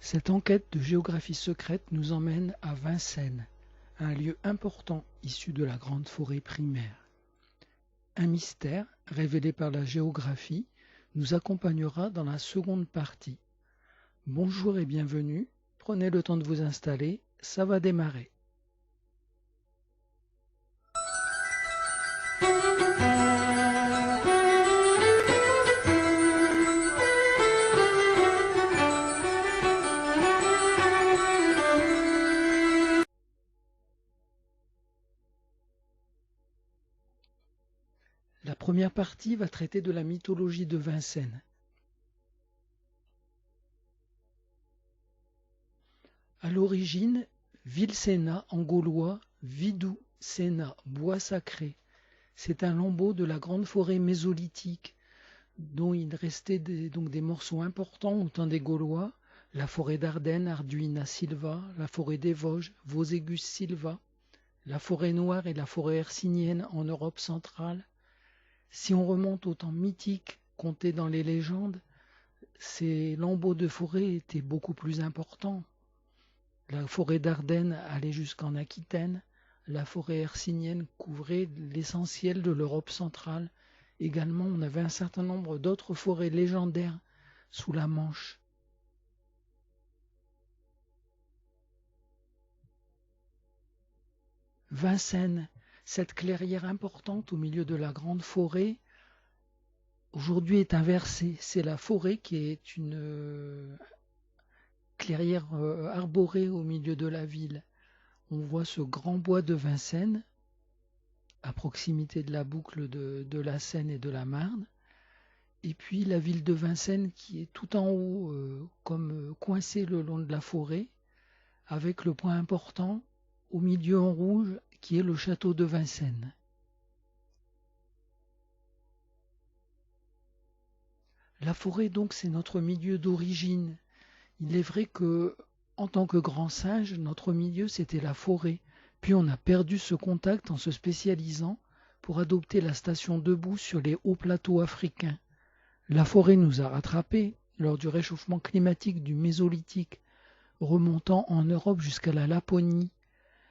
Cette enquête de géographie secrète nous emmène à Vincennes, un lieu important issu de la grande forêt primaire. Un mystère, révélé par la géographie, nous accompagnera dans la seconde partie. Bonjour et bienvenue, prenez le temps de vous installer, ça va démarrer. La première partie va traiter de la mythologie de Vincennes. À l'origine, Vilsena en gaulois, Vidou Sena, bois sacré. C'est un lambeau de la grande forêt mésolithique, dont il restait des morceaux importants au temps des Gaulois, la forêt d'Ardennes, Arduina silva, la forêt des Vosges, Vosegus silva, la forêt noire et la forêt hercynienne en Europe centrale. Si on remonte au temps mythique compté dans les légendes, ces lambeaux de forêt étaient beaucoup plus importants. La forêt d'Ardennes allait jusqu'en Aquitaine, la forêt hercynienne couvrait l'essentiel de l'Europe centrale. Également, on avait un certain nombre d'autres forêts légendaires sous la Manche. Vincennes, cette clairière importante au milieu de la grande forêt, aujourd'hui est inversée. C'est la forêt qui est une clairière arborée au milieu de la ville. On voit ce grand bois de Vincennes, à proximité de la boucle de la Seine et de la Marne. Et puis la ville de Vincennes qui est tout en haut, comme coincée le long de la forêt, avec le point important au milieu en rouge qui est le château de Vincennes. La forêt donc c'est notre milieu d'origine. Il est vrai que en tant que grand singe, notre milieu c'était la forêt. Puis on a perdu ce contact en se spécialisant pour adopter la station debout sur les hauts plateaux africains. La forêt nous a rattrapés lors du réchauffement climatique du Mésolithique, remontant en Europe jusqu'à la Laponie.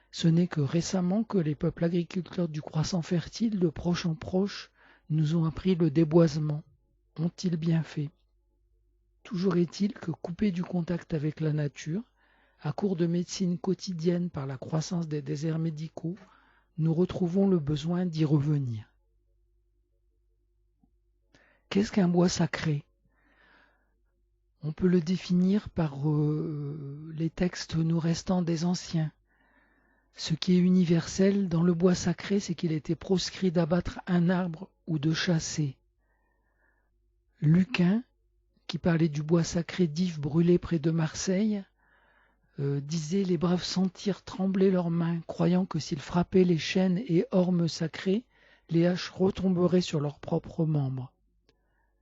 Ce n'est que récemment que les peuples agriculteurs du croissant fertile, de proche en proche, nous ont appris le déboisement. Ont-ils bien fait? Toujours est-il que, coupés du contact avec la nature, à court de médecine quotidienne par la croissance des déserts médicaux, nous retrouvons le besoin d'y revenir. Qu'est-ce qu'un bois sacré? On peut le définir par les textes nous restant des anciens. Ce qui est universel dans le bois sacré, c'est qu'il était proscrit d'abattre un arbre ou de chasser. Lucain, qui parlait du bois sacré d'If brûlé près de Marseille, disait « Les braves sentirent trembler leurs mains, croyant que s'ils frappaient les chênes et ormes sacrés, les haches retomberaient sur leurs propres membres. »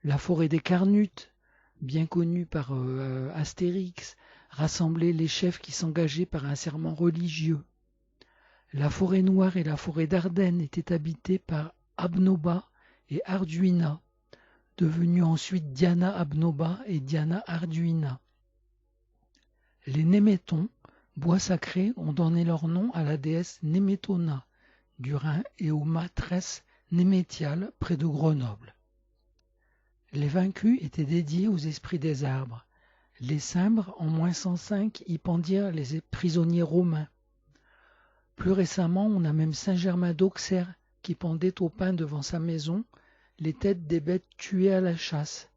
La forêt des Carnutes, bien connue par Astérix, rassemblait les chefs qui s'engageaient par un serment religieux. La forêt noire et la forêt d'Ardennes étaient habitées par Abnoba et Arduina, devenues ensuite Diana Abnoba et Diana Arduina. Les Némétons, bois sacrés, ont donné leur nom à la déesse Némétona du Rhin et aux maîtresses némétiales près de Grenoble. Les vaincus étaient dédiés aux esprits des arbres. Les Cimbres, en -105, y pendirent les prisonniers romains. Plus récemment, on a même Saint-Germain d'Auxerre qui pendait au pin devant sa maison les têtes des bêtes tuées à la chasse.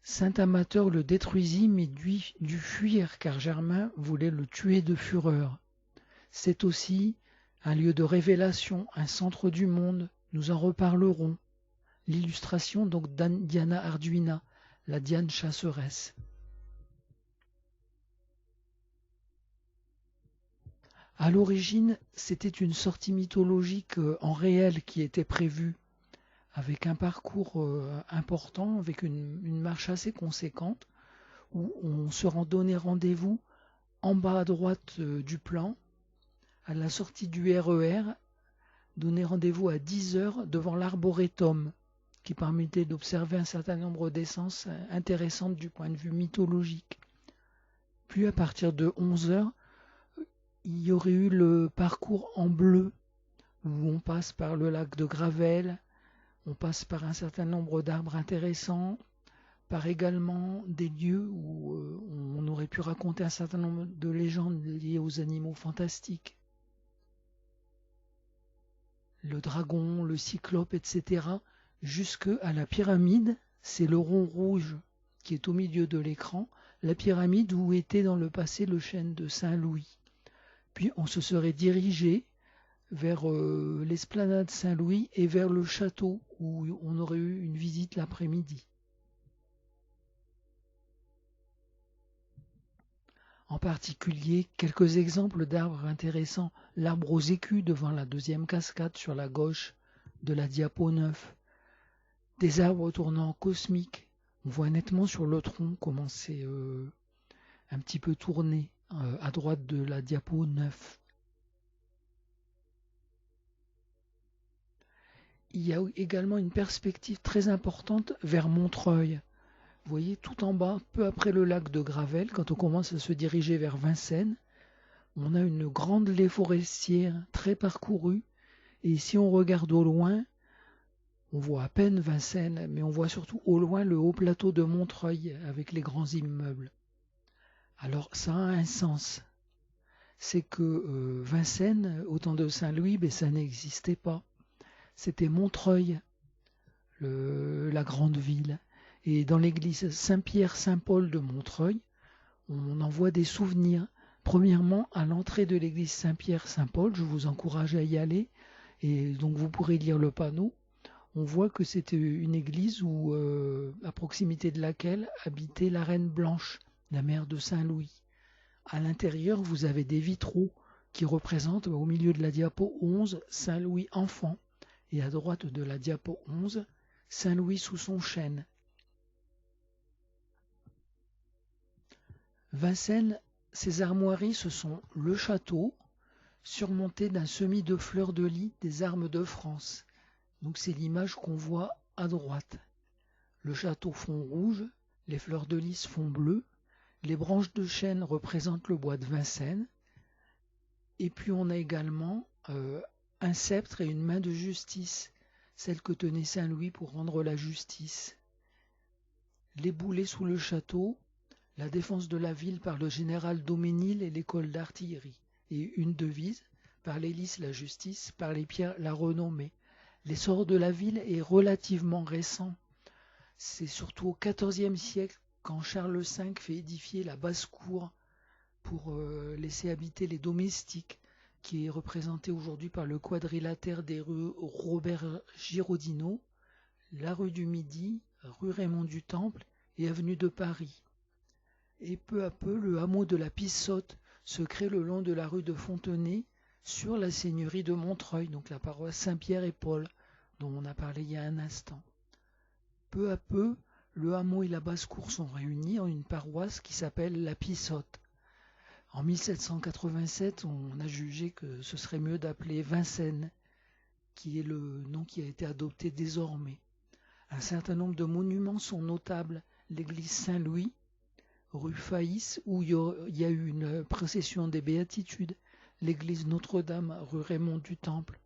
Saint Amateur le détruisit mais dut fuir car Germain voulait le tuer de fureur. C'est aussi un lieu de révélation, un centre du monde, nous en reparlerons. L'illustration donc d'Diana Arduina, la Diane chasseresse. À l'origine, c'était une sortie mythologique en réel qui était prévue, avec un parcours important, avec une marche assez conséquente, où on se donnait rendez-vous en bas à droite du plan, à la sortie du RER, donner rendez-vous à 10 heures devant l'arboretum, qui permettait d'observer un certain nombre d'essences intéressantes du point de vue mythologique. Puis à partir de 11 heures, il y aurait eu le parcours en bleu, où on passe par le lac de Gravelle, on passe par un certain nombre d'arbres intéressants, par également des lieux où on aurait pu raconter un certain nombre de légendes liées aux animaux fantastiques. Le dragon, le cyclope, etc. Jusqu'à la pyramide, c'est le rond rouge qui est au milieu de l'écran, la pyramide où était dans le passé le chêne de Saint-Louis. Puis on se serait dirigé vers l'esplanade Saint-Louis et vers le château où on aurait eu une visite l'après-midi. En particulier, quelques exemples d'arbres intéressants. L'arbre aux écus devant la deuxième cascade sur la gauche de la diapo 9. Des arbres tournants cosmiques. On voit nettement sur le tronc comment c'est un petit peu tourné à droite de la diapo 9. Il y a également une perspective très importante vers Montreuil. Vous voyez, tout en bas, peu après le lac de Gravelle, quand on commence à se diriger vers Vincennes, on a une grande haie forestière très parcourue. Et si on regarde au loin, on voit à peine Vincennes, mais on voit surtout au loin le haut plateau de Montreuil avec les grands immeubles. Alors ça a un sens. C'est que Vincennes, au temps de Saint-Louis, ça n'existait pas. C'était Montreuil, la grande ville. Et dans l'église Saint-Pierre-Saint-Paul de Montreuil, on en voit des souvenirs. Premièrement, à l'entrée de l'église Saint-Pierre-Saint-Paul, je vous encourage à y aller, et donc vous pourrez lire le panneau. On voit que c'était une église où, à proximité de laquelle habitait la Reine Blanche, la mère de Saint-Louis. À l'intérieur, vous avez des vitraux qui représentent au milieu de la diapo 11 Saint-Louis enfant, et à droite de la diapo 11 Saint-Louis sous son chêne. Vincennes, ses armoiries, ce sont le château, surmonté d'un semis de fleurs de lis des armes de France. Donc c'est l'image qu'on voit à droite. Le château fond rouge, les fleurs de lys fond bleu, les branches de chêne représentent le bois de Vincennes, et puis on a également un sceptre et une main de justice, celle que tenait Saint-Louis pour rendre la justice. Les boulets sous le château, la défense de la ville par le général Daumesnil et l'école d'artillerie, et une devise, par les lys la justice, par les pierres la renommée. L'essor de la ville est relativement récent. C'est surtout au XIVe siècle quand Charles V fait édifier la basse-cour pour laisser habiter les domestiques, qui est représenté aujourd'hui par le quadrilatère des rues Robert Giraudineau, la rue du Midi, rue Raymond du Temple et avenue de Paris. Et peu à peu, le hameau de la Pissotte se crée le long de la rue de Fontenay, sur la seigneurie de Montreuil, donc la paroisse Saint-Pierre et Paul, dont on a parlé il y a un instant. Peu à peu, le hameau et la basse-cour sont réunis en une paroisse qui s'appelle la Pissotte. En 1787, on a jugé que ce serait mieux d'appeler Vincennes, qui est le nom qui a été adopté désormais. Un certain nombre de monuments sont notables. L'église Saint-Louis, rue Faïs, où il y a eu une procession des béatitudes, l'église Notre-Dame, rue Raymond du Temple,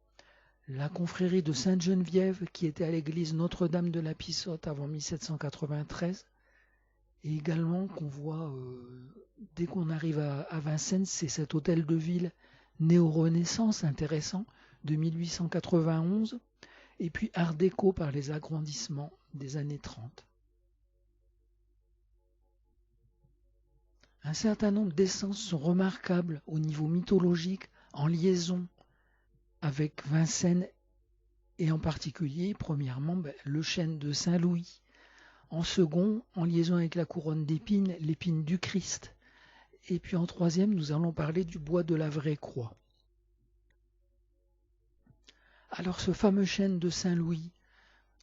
la confrérie de Sainte-Geneviève, qui était à l'église Notre-Dame de la Pissotte avant 1793, et également qu'on voit, dès qu'on arrive à Vincennes, c'est cet hôtel de ville néo-renaissance intéressant de 1891, et puis art déco par les agrandissements des années 30. Un certain nombre d'essences sont remarquables au niveau mythologique, en liaison avec Vincennes, et en particulier, premièrement, le chêne de Saint-Louis. En second, en liaison avec la couronne d'épines, l'épine du Christ. Et puis en troisième, nous allons parler du bois de la vraie croix. Alors ce fameux chêne de Saint-Louis,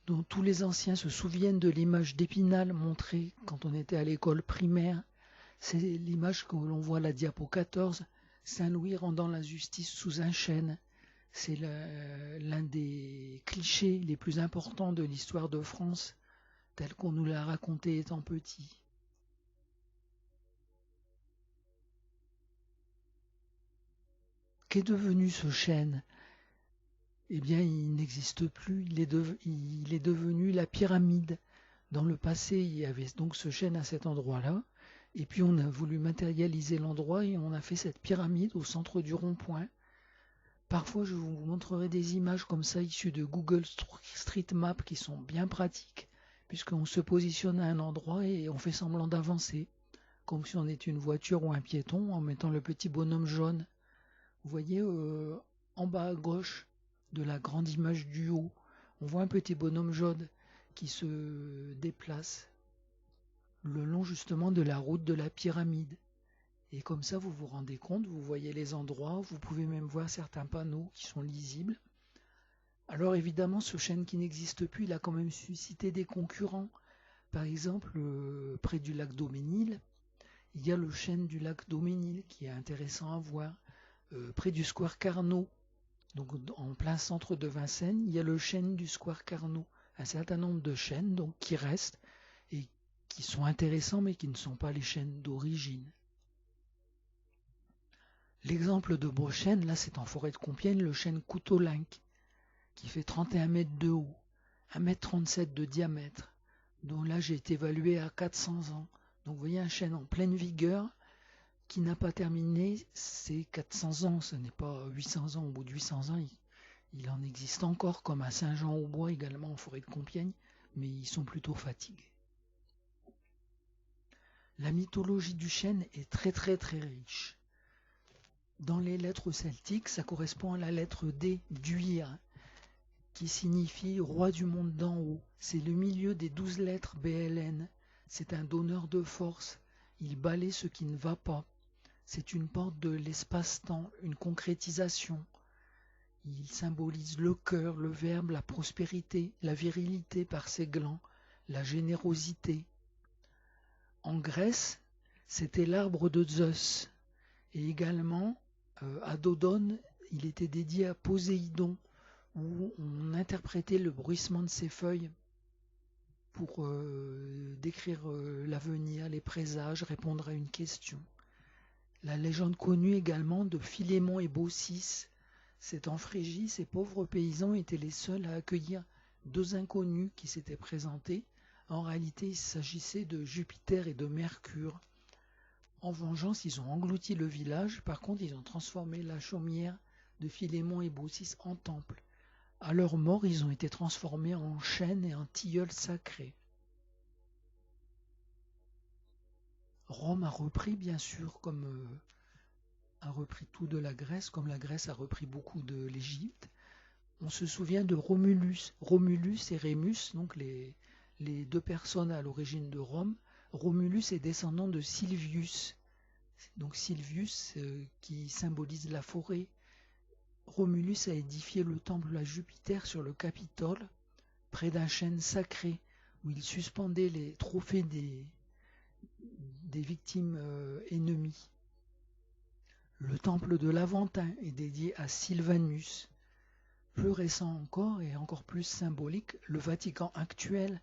dont tous les anciens se souviennent de l'image d'Épinal montrée quand on était à l'école primaire, c'est l'image que l'on voit à la diapo 14, Saint-Louis rendant la justice sous un chêne. C'est l'un des clichés les plus importants de l'histoire de France, tel qu'on nous l'a raconté étant petit. qu'est devenu ce chêne? Eh bien, il n'existe plus, il est devenu la pyramide. Dans le passé, il y avait donc ce chêne à cet endroit-là, et puis on a voulu matérialiser l'endroit et on a fait cette pyramide au centre du rond-point. Parfois, je vous montrerai des images comme ça issues de Google Street Map qui sont bien pratiques, puisqu'on se positionne à un endroit et on fait semblant d'avancer, comme si on était une voiture ou un piéton, en mettant le petit bonhomme jaune. Vous voyez, en bas à gauche de la grande image du haut, on voit un petit bonhomme jaune qui se déplace le long justement de la route de la pyramide. Et comme ça, vous vous rendez compte, vous voyez les endroits, vous pouvez même voir certains panneaux qui sont lisibles. Alors évidemment, ce chêne qui n'existe plus, il a quand même suscité des concurrents. Par exemple, près du lac Daumesnil, il y a le chêne du lac Daumesnil qui est intéressant à voir. Près du square Carnot, donc en plein centre de Vincennes, il y a le chêne du square Carnot. Un certain nombre de chênes donc, qui restent et qui sont intéressants mais qui ne sont pas les chênes d'origine. L'exemple de beau chêne, là c'est en forêt de Compiègne, le chêne couteau-linque, qui fait 31 mètres de haut, 1,37 m de diamètre, dont l'âge est évalué à 400 ans. Donc vous voyez un chêne en pleine vigueur, qui n'a pas terminé ses 400 ans, ce n'est pas 800 ans. Au bout de 800 ans, il en existe encore, comme à Saint-Jean-au-Bois, également en forêt de Compiègne, mais ils sont plutôt fatigués. La mythologie du chêne est très riche. Dans les lettres celtiques, ça correspond à la lettre D d'Uir, qui signifie roi du monde d'en haut. C'est le milieu des 12 lettres BLN. C'est un donneur de force. Il balaie ce qui ne va pas. C'est une porte de l'espace-temps, une concrétisation. Il symbolise le cœur, le verbe, la prospérité, la virilité par ses glands, la générosité. En Grèce, c'était l'arbre de Zeus. Et également, à Dodone, il était dédié à Poséidon, où on interprétait le bruissement de ses feuilles pour décrire l'avenir, les présages, répondre à une question. La légende connue également de Philémon et Baucis, c'est en Phrygie, ces pauvres paysans étaient les seuls à accueillir 2 inconnus qui s'étaient présentés. En réalité, il s'agissait de Jupiter et de Mercure. En vengeance, ils ont englouti le village. Par contre, ils ont transformé la chaumière de Philémon et Baucis en temple. À leur mort, ils ont été transformés en chênes et en tilleuls sacrés. Rome a repris, bien sûr, a repris tout de la Grèce, comme la Grèce a repris beaucoup de l'Égypte. On se souvient de Romulus. Romulus et Rémus, donc les 2 personnes à l'origine de Rome. Romulus est descendant de Silvius. Donc Silvius qui symbolise la forêt. Romulus a édifié le temple à Jupiter sur le Capitole, près d'un chêne sacré, où il suspendait les trophées des victimes ennemies. Le temple de l'Aventin est dédié à Sylvanus. Plus récent encore et encore plus symbolique, le Vatican actuel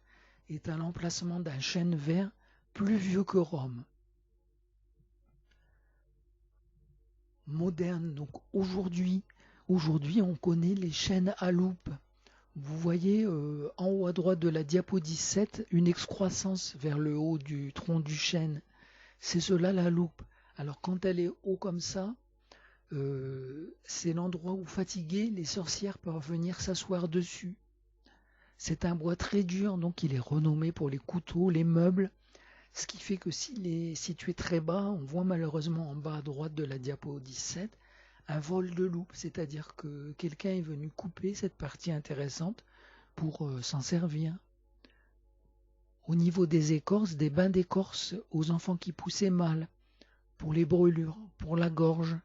est à l'emplacement d'un chêne vert plus vieux que Rome. Moderne, donc aujourd'hui on connaît les chênes à loupe. Vous voyez en haut à droite de la diapo 17 une excroissance vers le haut du tronc du chêne. C'est cela la loupe. Alors quand elle est haut comme ça, c'est l'endroit où, fatiguées, les sorcières peuvent venir s'asseoir dessus. C'est un bois très dur, donc il est renommé pour les couteaux, les meubles, ce qui fait que s'il est situé très bas, on voit malheureusement en bas à droite de la diapo 17 un vol de loupe, c'est-à-dire que quelqu'un est venu couper cette partie intéressante pour s'en servir. Au niveau des écorces, des bains d'écorce aux enfants qui poussaient mal, pour les brûlures, pour la gorge.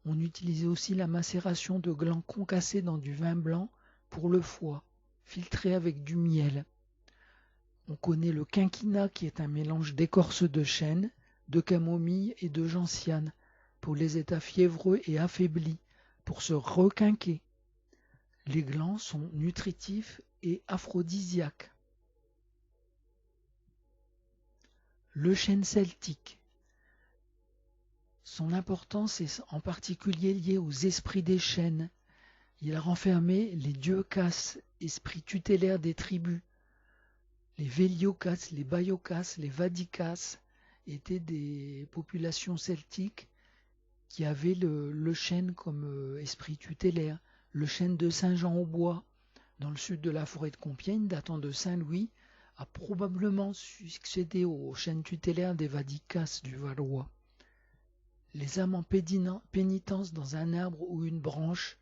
On utilisait aussi la macération de glands concassés dans du vin blanc pour le foie, filtré avec du miel. On connaît le quinquina qui est un mélange d'écorce de chêne, de camomille et de gentiane pour les états fiévreux et affaiblis, pour se requinquer. Les glands sont nutritifs et aphrodisiaques. Le chêne celtique. Son importance est en particulier liée aux esprits des chênes. Il a renfermé les dieucas, esprits tutélaires des tribus. Les Véliokas, les Baiokas, les Vadikas étaient des populations celtiques qui avaient le chêne comme esprit tutélaire. Le chêne de Saint-Jean-au-Bois, dans le sud de la forêt de Compiègne, datant de Saint-Louis, a probablement succédé au chêne tutélaire des Vadikas du Valois. Les âmes en pénitence dans un arbre ou une branche.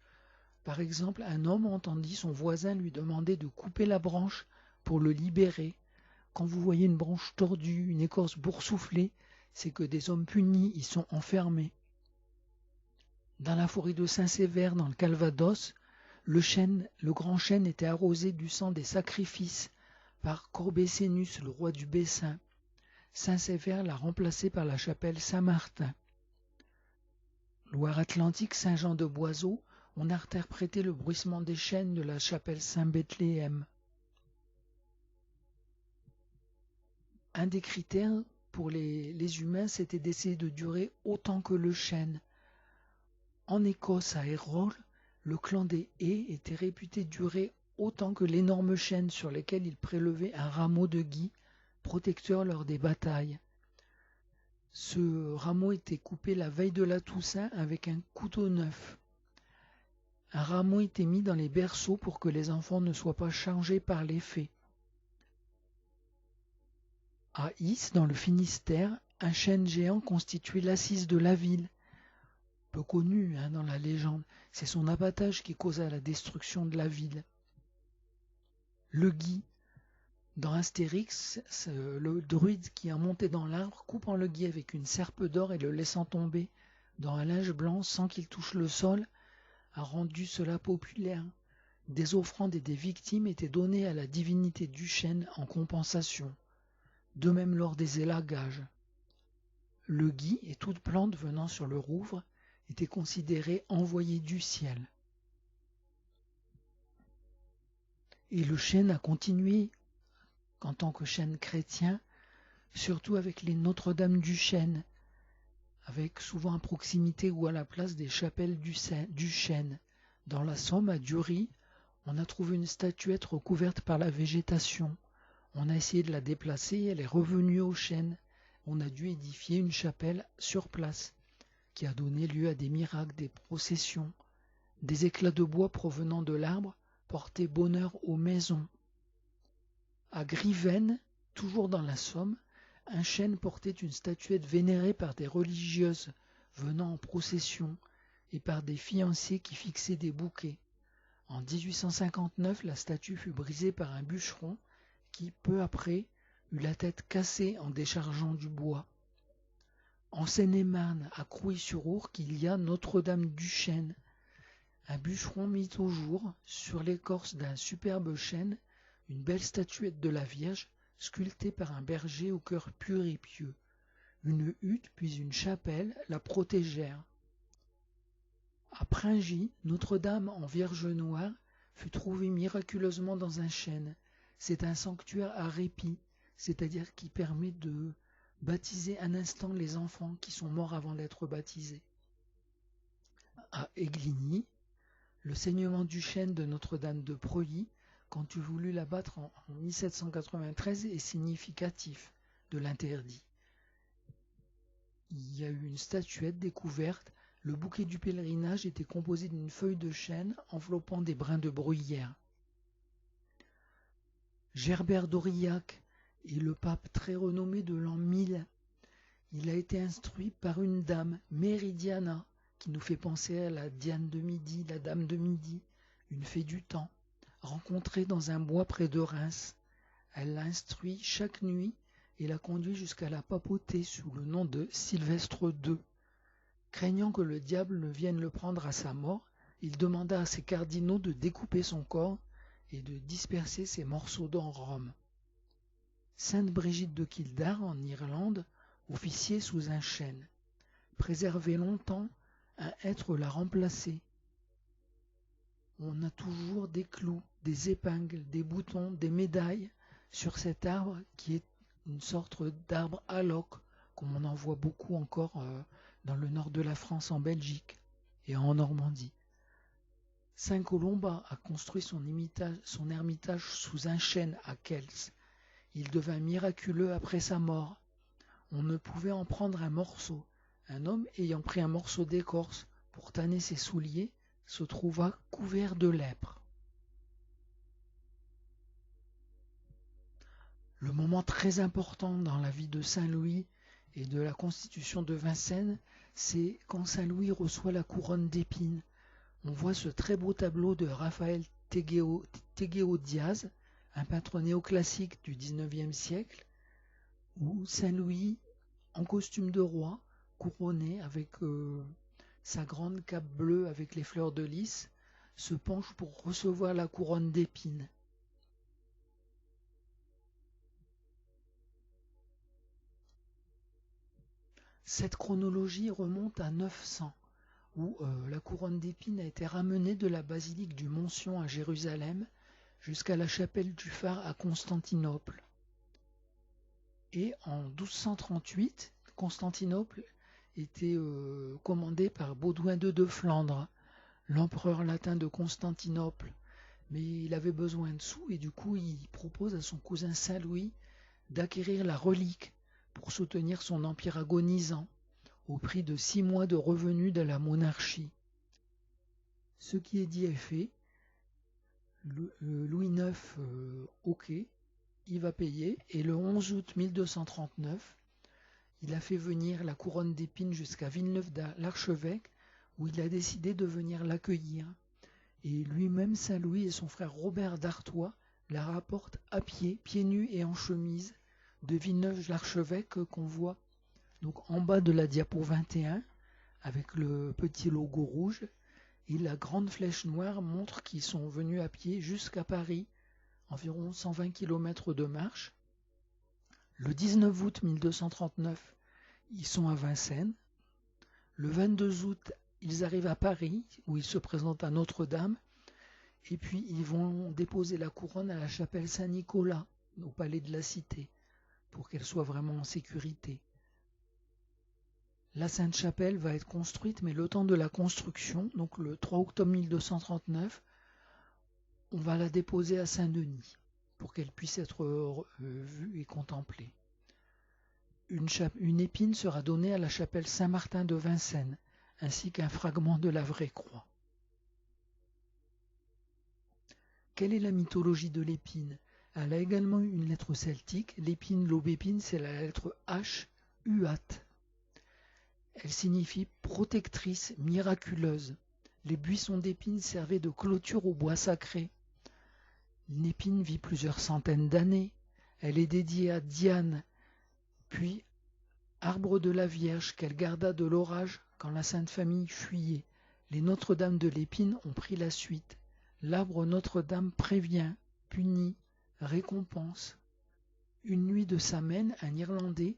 Par exemple, un homme entendit son voisin lui demander de couper la branche pour le libérer. Quand vous voyez une branche tordue, une écorce boursouflée, c'est que des hommes punis y sont enfermés. Dans la forêt de Saint-Sévère, dans le Calvados, le grand chêne était arrosé du sang des sacrifices par Corbécénus, le roi du Bessin. Saint-Sévère l'a remplacé par la chapelle Saint-Martin. Loire-Atlantique, Saint-Jean-de-Boiseau, on a interprété le bruissement des chênes de la chapelle Saint-Bethléem. Un des critères pour les humains, c'était d'essayer de durer autant que le chêne. En Écosse, à Erroll, le clan des Hay était réputé durer autant que l'énorme chêne sur lequel il prélevait un rameau de gui, protecteur lors des batailles. Ce rameau était coupé la veille de la Toussaint avec un couteau neuf. Un rameau était mis dans les berceaux pour que les enfants ne soient pas chargés par les fées. À Is, dans le Finistère, un chêne géant constituait l'assise de la ville. Peu connu dans la légende, c'est son abattage qui causa la destruction de la ville. Le gui. Dans Astérix, le druide qui a monté dans l'arbre, coupant le gui avec une serpe d'or et le laissant tomber dans un linge blanc sans qu'il touche le sol, a rendu cela populaire. Des offrandes et des victimes étaient données à la divinité du chêne en compensation. De même lors des élagages. Le gui et toute plante venant sur le rouvre étaient considérés envoyés du ciel. Et le chêne a continué en tant que chêne chrétien, surtout avec les Notre-Dame du Chêne, avec souvent à proximité ou à la place des chapelles du Chêne. Dans la Somme, à Dury, on a trouvé une statuette recouverte par la végétation. On a essayé de la déplacer, elle est revenue au chêne. On a dû édifier une chapelle sur place, qui a donné lieu à des miracles, des processions. Des éclats de bois provenant de l'arbre portaient bonheur aux maisons. À Grivennes, toujours dans la Somme, un chêne portait une statuette vénérée par des religieuses venant en procession et par des fiancés qui fixaient des bouquets. En 1859, la statue fut brisée par un bûcheron qui, peu après, eut la tête cassée en déchargeant du bois. En Seine-et-Marne, à Crouy-sur-Ourcq, il y a Notre-Dame du Chêne. Un bûcheron mit au jour, sur l'écorce d'un superbe chêne, une belle statuette de la Vierge, sculptée par un berger au cœur pur et pieux. Une hutte puis une chapelle la protégèrent. À Pringy, Notre-Dame en Vierge noire fut trouvée miraculeusement dans un chêne. C'est un sanctuaire à répit, c'est-à-dire qui permet de baptiser un instant les enfants qui sont morts avant d'être baptisés. À Égligny, le saignement du chêne de Notre-Dame de Preuilly, quand tu voulus l'abattre en 1793, est significatif de l'interdit. Il y a eu une statuette découverte. Le bouquet du pèlerinage était composé d'une feuille de chêne enveloppant des brins de bruyère. Gerbert d'Aurillac est le pape très renommé de l'an 1000. Il a été instruit par une dame, Méridiana, qui nous fait penser à la Diane de Midi, la Dame de Midi, une fée du temps, rencontrée dans un bois près de Reims. Elle l'a instruit chaque nuit et l'a conduit jusqu'à la papauté sous le nom de Sylvestre II. Craignant que le diable ne vienne le prendre à sa mort, il demanda à ses cardinaux de découper son corps et de disperser ses morceaux dans Rome. Sainte Brigitte de Kildare, en Irlande, officiait sous un chêne. Préservé longtemps, un hêtre l'a remplacé. On a toujours des clous, des épingles, des boutons, des médailles sur cet arbre qui est une sorte d'arbre alloc, comme on en voit beaucoup encore dans le nord de la France, en Belgique et en Normandie. Saint Colomba a construit son ermitage sous un chêne à Kels. Il devint miraculeux après sa mort. On ne pouvait en prendre un morceau. Un homme ayant pris un morceau d'écorce pour tanner ses souliers se trouva couvert de lèpre. Le moment très important dans la vie de Saint Louis et de la constitution de Vincennes, c'est quand Saint Louis reçoit la couronne d'épines. On voit ce très beau tableau de Raphaël Tegeo Diaz, un peintre néoclassique du XIXe siècle, où Saint Louis, en costume de roi, couronné avec sa grande cape bleue avec les fleurs de lys, se penche pour recevoir la couronne d'épines. Cette chronologie remonte à 900, où la couronne d'épines a été ramenée de la basilique du Montsion à Jérusalem jusqu'à la chapelle du phare à Constantinople. Et en 1238, Constantinople était commandée par Baudouin II de Flandre, l'empereur latin de Constantinople. Mais il avait besoin de sous et du coup il propose à son cousin Saint Louis d'acquérir la relique pour soutenir son empire agonisant, au prix de 6 mois de revenus de la monarchie. Ce qui est dit est fait. Louis IX, ok, il va payer, et le 11 août 1239, il a fait venir la couronne d'épines jusqu'à Villeneuve-l'Archevêque, où il a décidé de venir l'accueillir. Et lui-même, Saint Louis et son frère Robert d'Artois la rapportent à pied, pieds nus et en chemise, de Villeneuve-l'Archevêque qu'on voit donc en bas de la diapo 21, avec le petit logo rouge, et la grande flèche noire montre qu'ils sont venus à pied jusqu'à Paris, environ 120 km de marche. Le 19 août 1239, ils sont à Vincennes. Le 22 août, ils arrivent à Paris, où ils se présentent à Notre-Dame. Et puis, ils vont déposer la couronne à la chapelle Saint-Nicolas, au palais de la Cité, pour qu'elle soit vraiment en sécurité. La Sainte-Chapelle va être construite, mais le temps de la construction, donc le 3 octobre 1239, on va la déposer à Saint-Denis, pour qu'elle puisse être vue et contemplée. Une épine sera donnée à la chapelle Saint-Martin de Vincennes, ainsi qu'un fragment de la vraie croix. Quelle est la mythologie de l'épine? Elle a également une lettre celtique. L'épine, l'aubépine, c'est la lettre H, uat. Elle signifie protectrice, miraculeuse. Les buissons d'épines servaient de clôture au bois sacré. Une épine vit plusieurs centaines d'années. Elle est dédiée à Diane, puis arbre de la Vierge qu'elle garda de l'orage quand la Sainte Famille fuyait. Les Notre-Dame de l'Épine ont pris la suite. L'arbre Notre-Dame prévient, punit, récompense. Une nuit de Samhain, un Irlandais,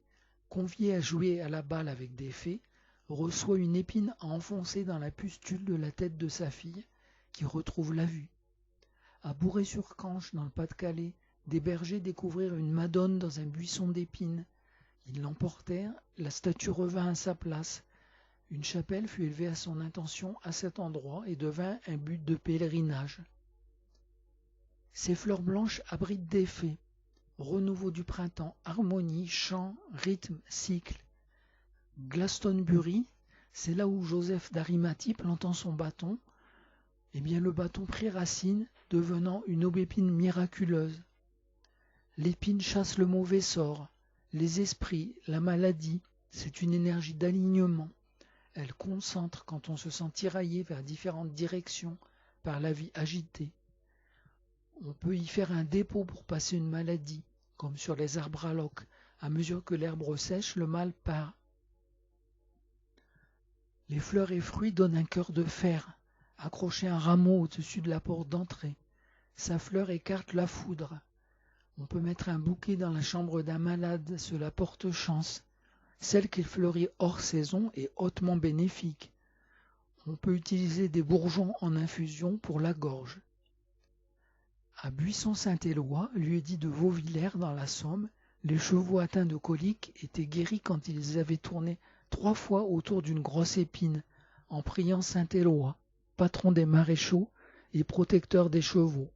convié à jouer à la balle avec des fées, reçoit une épine à enfoncer dans la pustule de la tête de sa fille, qui retrouve la vue. À Bourré-sur-Canche, dans le Pas-de-Calais, des bergers découvrirent une madone dans un buisson d'épines. Ils l'emportèrent, la statue revint à sa place. Une chapelle fut élevée à son intention à cet endroit et devint un but de pèlerinage. Ces fleurs blanches abritent des fées. Renouveau du printemps, harmonie, chant, rythme, cycle. Glastonbury, c'est là où Joseph d'Arimathie plantant son bâton. Eh bien, le bâton prit racine, devenant une aubépine miraculeuse. L'épine chasse le mauvais sort, les esprits, la maladie. C'est une énergie d'alignement. Elle concentre quand on se sent tiraillé vers différentes directions par la vie agitée. On peut y faire un dépôt pour passer une maladie, comme sur les arbres à loques. À mesure que l'herbe sèche, le mal part. Les fleurs et fruits donnent un cœur de fer. Accrocher un rameau au-dessus de la porte d'entrée. Sa fleur écarte la foudre. On peut mettre un bouquet dans la chambre d'un malade, cela porte chance. Celle qui fleurit hors saison est hautement bénéfique. On peut utiliser des bourgeons en infusion pour la gorge. À Buisson-Saint-Éloi, lieu-dit de Vauvillers dans la Somme, les chevaux atteints de coliques étaient guéris quand ils avaient tourné 3 fois autour d'une grosse épine, en priant saint Éloi, patron des maréchaux et protecteur des chevaux.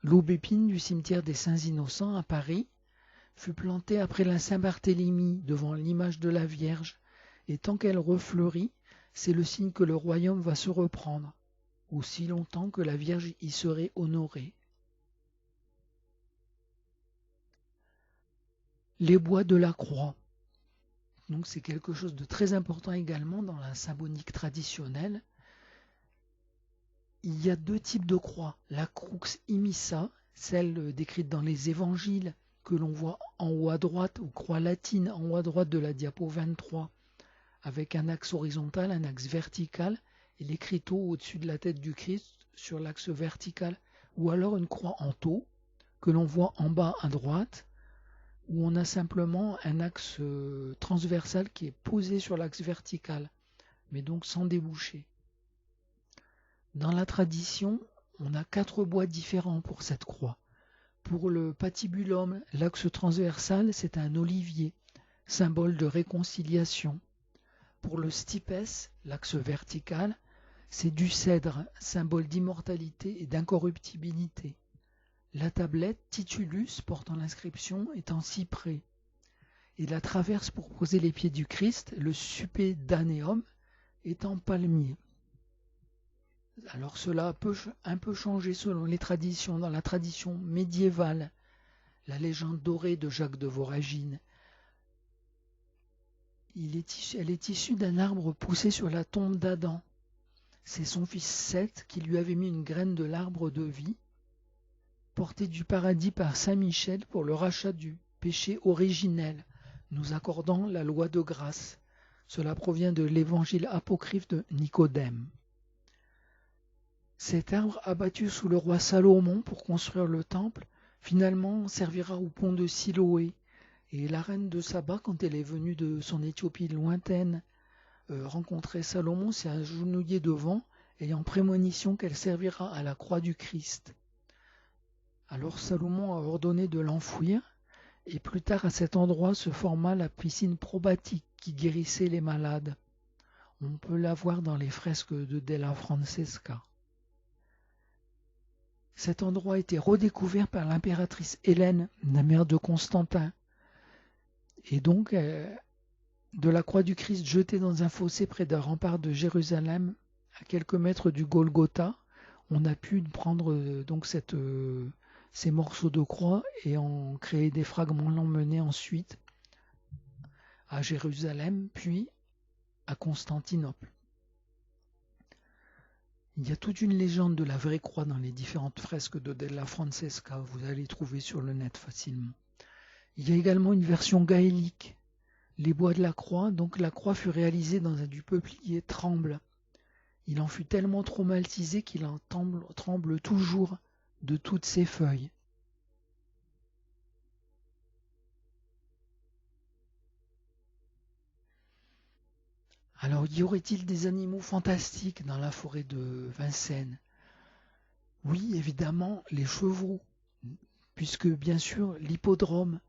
L'aubépine du cimetière des Saints-Innocents à Paris fut plantée après la Saint-Barthélemy devant l'image de la Vierge, et tant qu'elle refleurit, c'est le signe que le royaume va se reprendre, aussi longtemps que la Vierge y serait honorée. Les bois de la croix. Donc c'est quelque chose de très important également dans la symbolique traditionnelle. Il y a 2 types de croix. La crux immissa, celle décrite dans les évangiles, que l'on voit en haut à droite, ou croix latine en haut à droite de la diapo 23, avec un axe horizontal, un axe vertical, et l'écriteau au-dessus de la tête du Christ sur l'axe vertical, ou alors une croix en tau, que l'on voit en bas à droite, où on a simplement un axe transversal qui est posé sur l'axe vertical, mais donc sans déboucher. Dans la tradition, on a 4 bois différents pour cette croix. Pour le patibulum, l'axe transversal, c'est un olivier, symbole de réconciliation. Pour le stipes, l'axe vertical, c'est du cèdre, symbole d'immortalité et d'incorruptibilité. La tablette titulus portant l'inscription est en cyprès. Et la traverse pour poser les pieds du Christ, le suppedaneum, est en palmier. Alors cela peut un peu changer selon les traditions. Dans la tradition médiévale, la légende dorée de Jacques de Voragine, elle est issue d'un arbre poussé sur la tombe d'Adam. C'est son fils Seth qui lui avait mis une graine de l'arbre de vie, porté du paradis par saint Michel pour le rachat du péché originel, nous accordant la loi de grâce. Cela provient de l'évangile apocryphe de Nicodème. Cet arbre abattu sous le roi Salomon pour construire le temple, finalement servira au pont de Siloé. Et la reine de Saba, quand elle est venue de son Éthiopie lointaine, rencontrer Salomon, s'est agenouillée devant, ayant prémonition qu'elle servira à la croix du Christ. Alors Salomon a ordonné de l'enfouir, et plus tard à cet endroit se forma la piscine probatique qui guérissait les malades. On peut la voir dans les fresques de Della Francesca. Cet endroit a été redécouvert par l'impératrice Hélène, la mère de Constantin. Et donc, de la croix du Christ jetée dans un fossé près d'un rempart de Jérusalem, à quelques mètres du Golgotha, on a pu prendre donc ces morceaux de croix et en créer des fragments, l'emmener ensuite à Jérusalem, puis à Constantinople. Il y a toute une légende de la vraie croix dans les différentes fresques de Della Francesca, vous allez trouver sur le net facilement. Il y a également une version gaélique, les bois de la croix. Donc la croix fut réalisée dans un du peuplier tremble. Il en fut tellement traumatisé qu'il en tremble toujours de toutes ses feuilles. Alors, y aurait-il des animaux fantastiques dans la forêt de Vincennes? Oui, évidemment, les chevaux, puisque bien sûr l'hippodrome,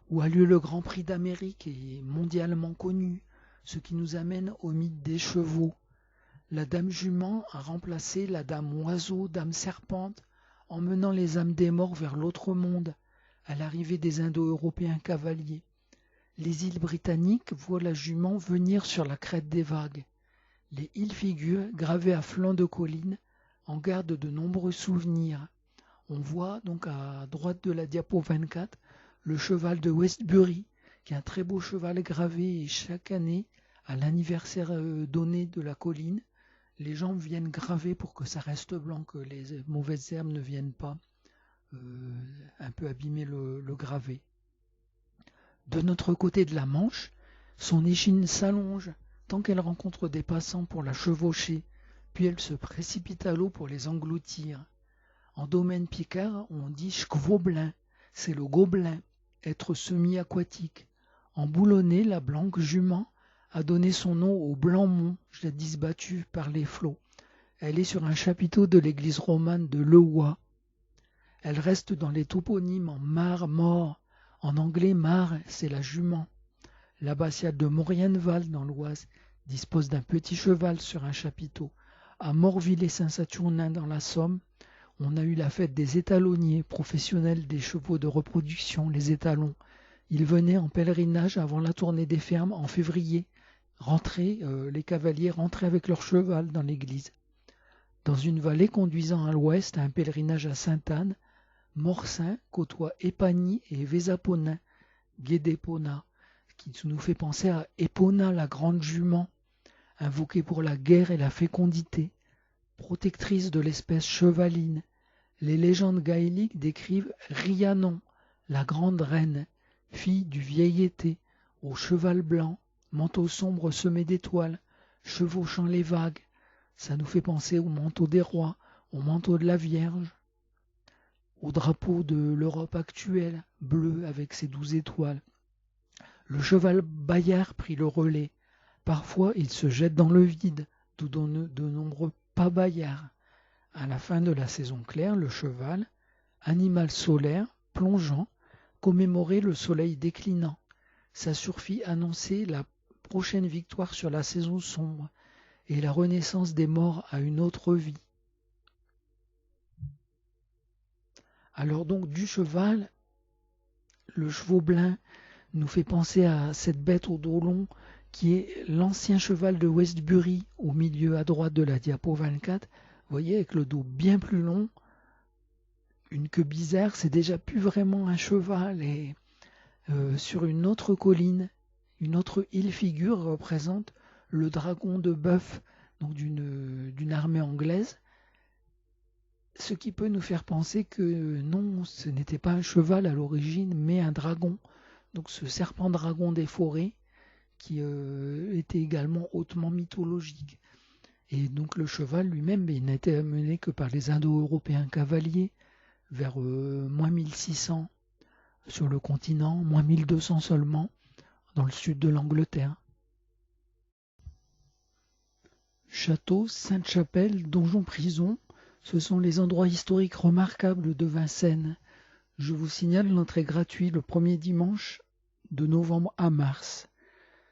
où a lieu le Grand Prix d'Amérique, est mondialement connu, ce qui nous amène au mythe des chevaux. La dame jument a remplacé la dame oiseau, dame serpente, emmenant les âmes des morts vers l'autre monde, à l'arrivée des Indo-Européens cavaliers. Les îles britanniques voient la jument venir sur la crête des vagues. Les îles figures, gravées à flanc de colline, en gardent de nombreux souvenirs. On voit donc à droite de la diapo 24 le cheval de Westbury, qui est un très beau cheval gravé, et chaque année, à l'anniversaire donné de la colline, les gens viennent graver pour que ça reste blanc, que les mauvaises herbes ne viennent pas un peu abîmer le gravé. De notre côté de la Manche, son échine s'allonge tant qu'elle rencontre des passants pour la chevaucher, puis elle se précipite à l'eau pour les engloutir. En domaine picard, on dit schvoblin, c'est le gobelin, être semi-aquatique. En Boulonnais, la blanque jument a donné son nom au Blanc-Mont, jadis battu par les flots. Elle est sur un chapiteau de l'église romane de Lehoix. Elle reste dans les toponymes en mare, mort. En anglais, mare, c'est la jument. L'abbatiale de Maurienneval dans l'Oise dispose d'un petit cheval sur un chapiteau. À Morville-et-Saint-Saturnin dans la Somme, on a eu la fête des étalonniers, professionnels des chevaux de reproduction, les étalons. Ils venaient en pèlerinage avant la tournée des fermes en février. Les cavaliers rentraient avec leur cheval dans l'église. Dans une vallée conduisant à l'ouest à un pèlerinage à Sainte-Anne, Morsain côtoie Épagny et Vézaponin, Guédépona, qui nous fait penser à Épona, la grande jument, invoquée pour la guerre et la fécondité, protectrice de l'espèce chevaline. Les légendes gaéliques décrivent Rhiannon, la grande reine, fille du vieil été, au cheval blanc, manteau sombre semé d'étoiles, chevauchant les vagues. Ça nous fait penser au manteau des rois, au manteau de la Vierge, au drapeau de l'Europe actuelle, bleu avec ses 12 étoiles. Le cheval Bayard prit le relais. Parfois, il se jette dans le vide, d'où de nombreux pas Bayard. À la fin de la saison claire, le cheval, animal solaire, plongeant, commémorait le soleil déclinant. Sa survie annonçait la prochaine victoire sur la saison sombre et la renaissance des morts à une autre vie. Alors donc du cheval, le chevaublin nous fait penser à cette bête au dos long qui est l'ancien cheval de Westbury au milieu à droite de la diapo 24. Vous voyez, avec le dos bien plus long, une queue bizarre, c'est déjà plus vraiment un cheval. Et sur une autre colline, une autre île figure représente le dragon de bœuf, donc d'une armée anglaise, ce qui peut nous faire penser que non, ce n'était pas un cheval à l'origine, mais un dragon. Donc ce serpent dragon des forêts, qui était également hautement mythologique. Et donc le cheval lui-même, il n'était amené que par les Indo-Européens cavaliers vers moins 1600 sur le continent, moins 1200 seulement dans le sud de l'Angleterre. Château, Sainte-Chapelle, donjon-prison, ce sont les endroits historiques remarquables de Vincennes. Je vous signale l'entrée gratuite le premier dimanche de novembre à mars.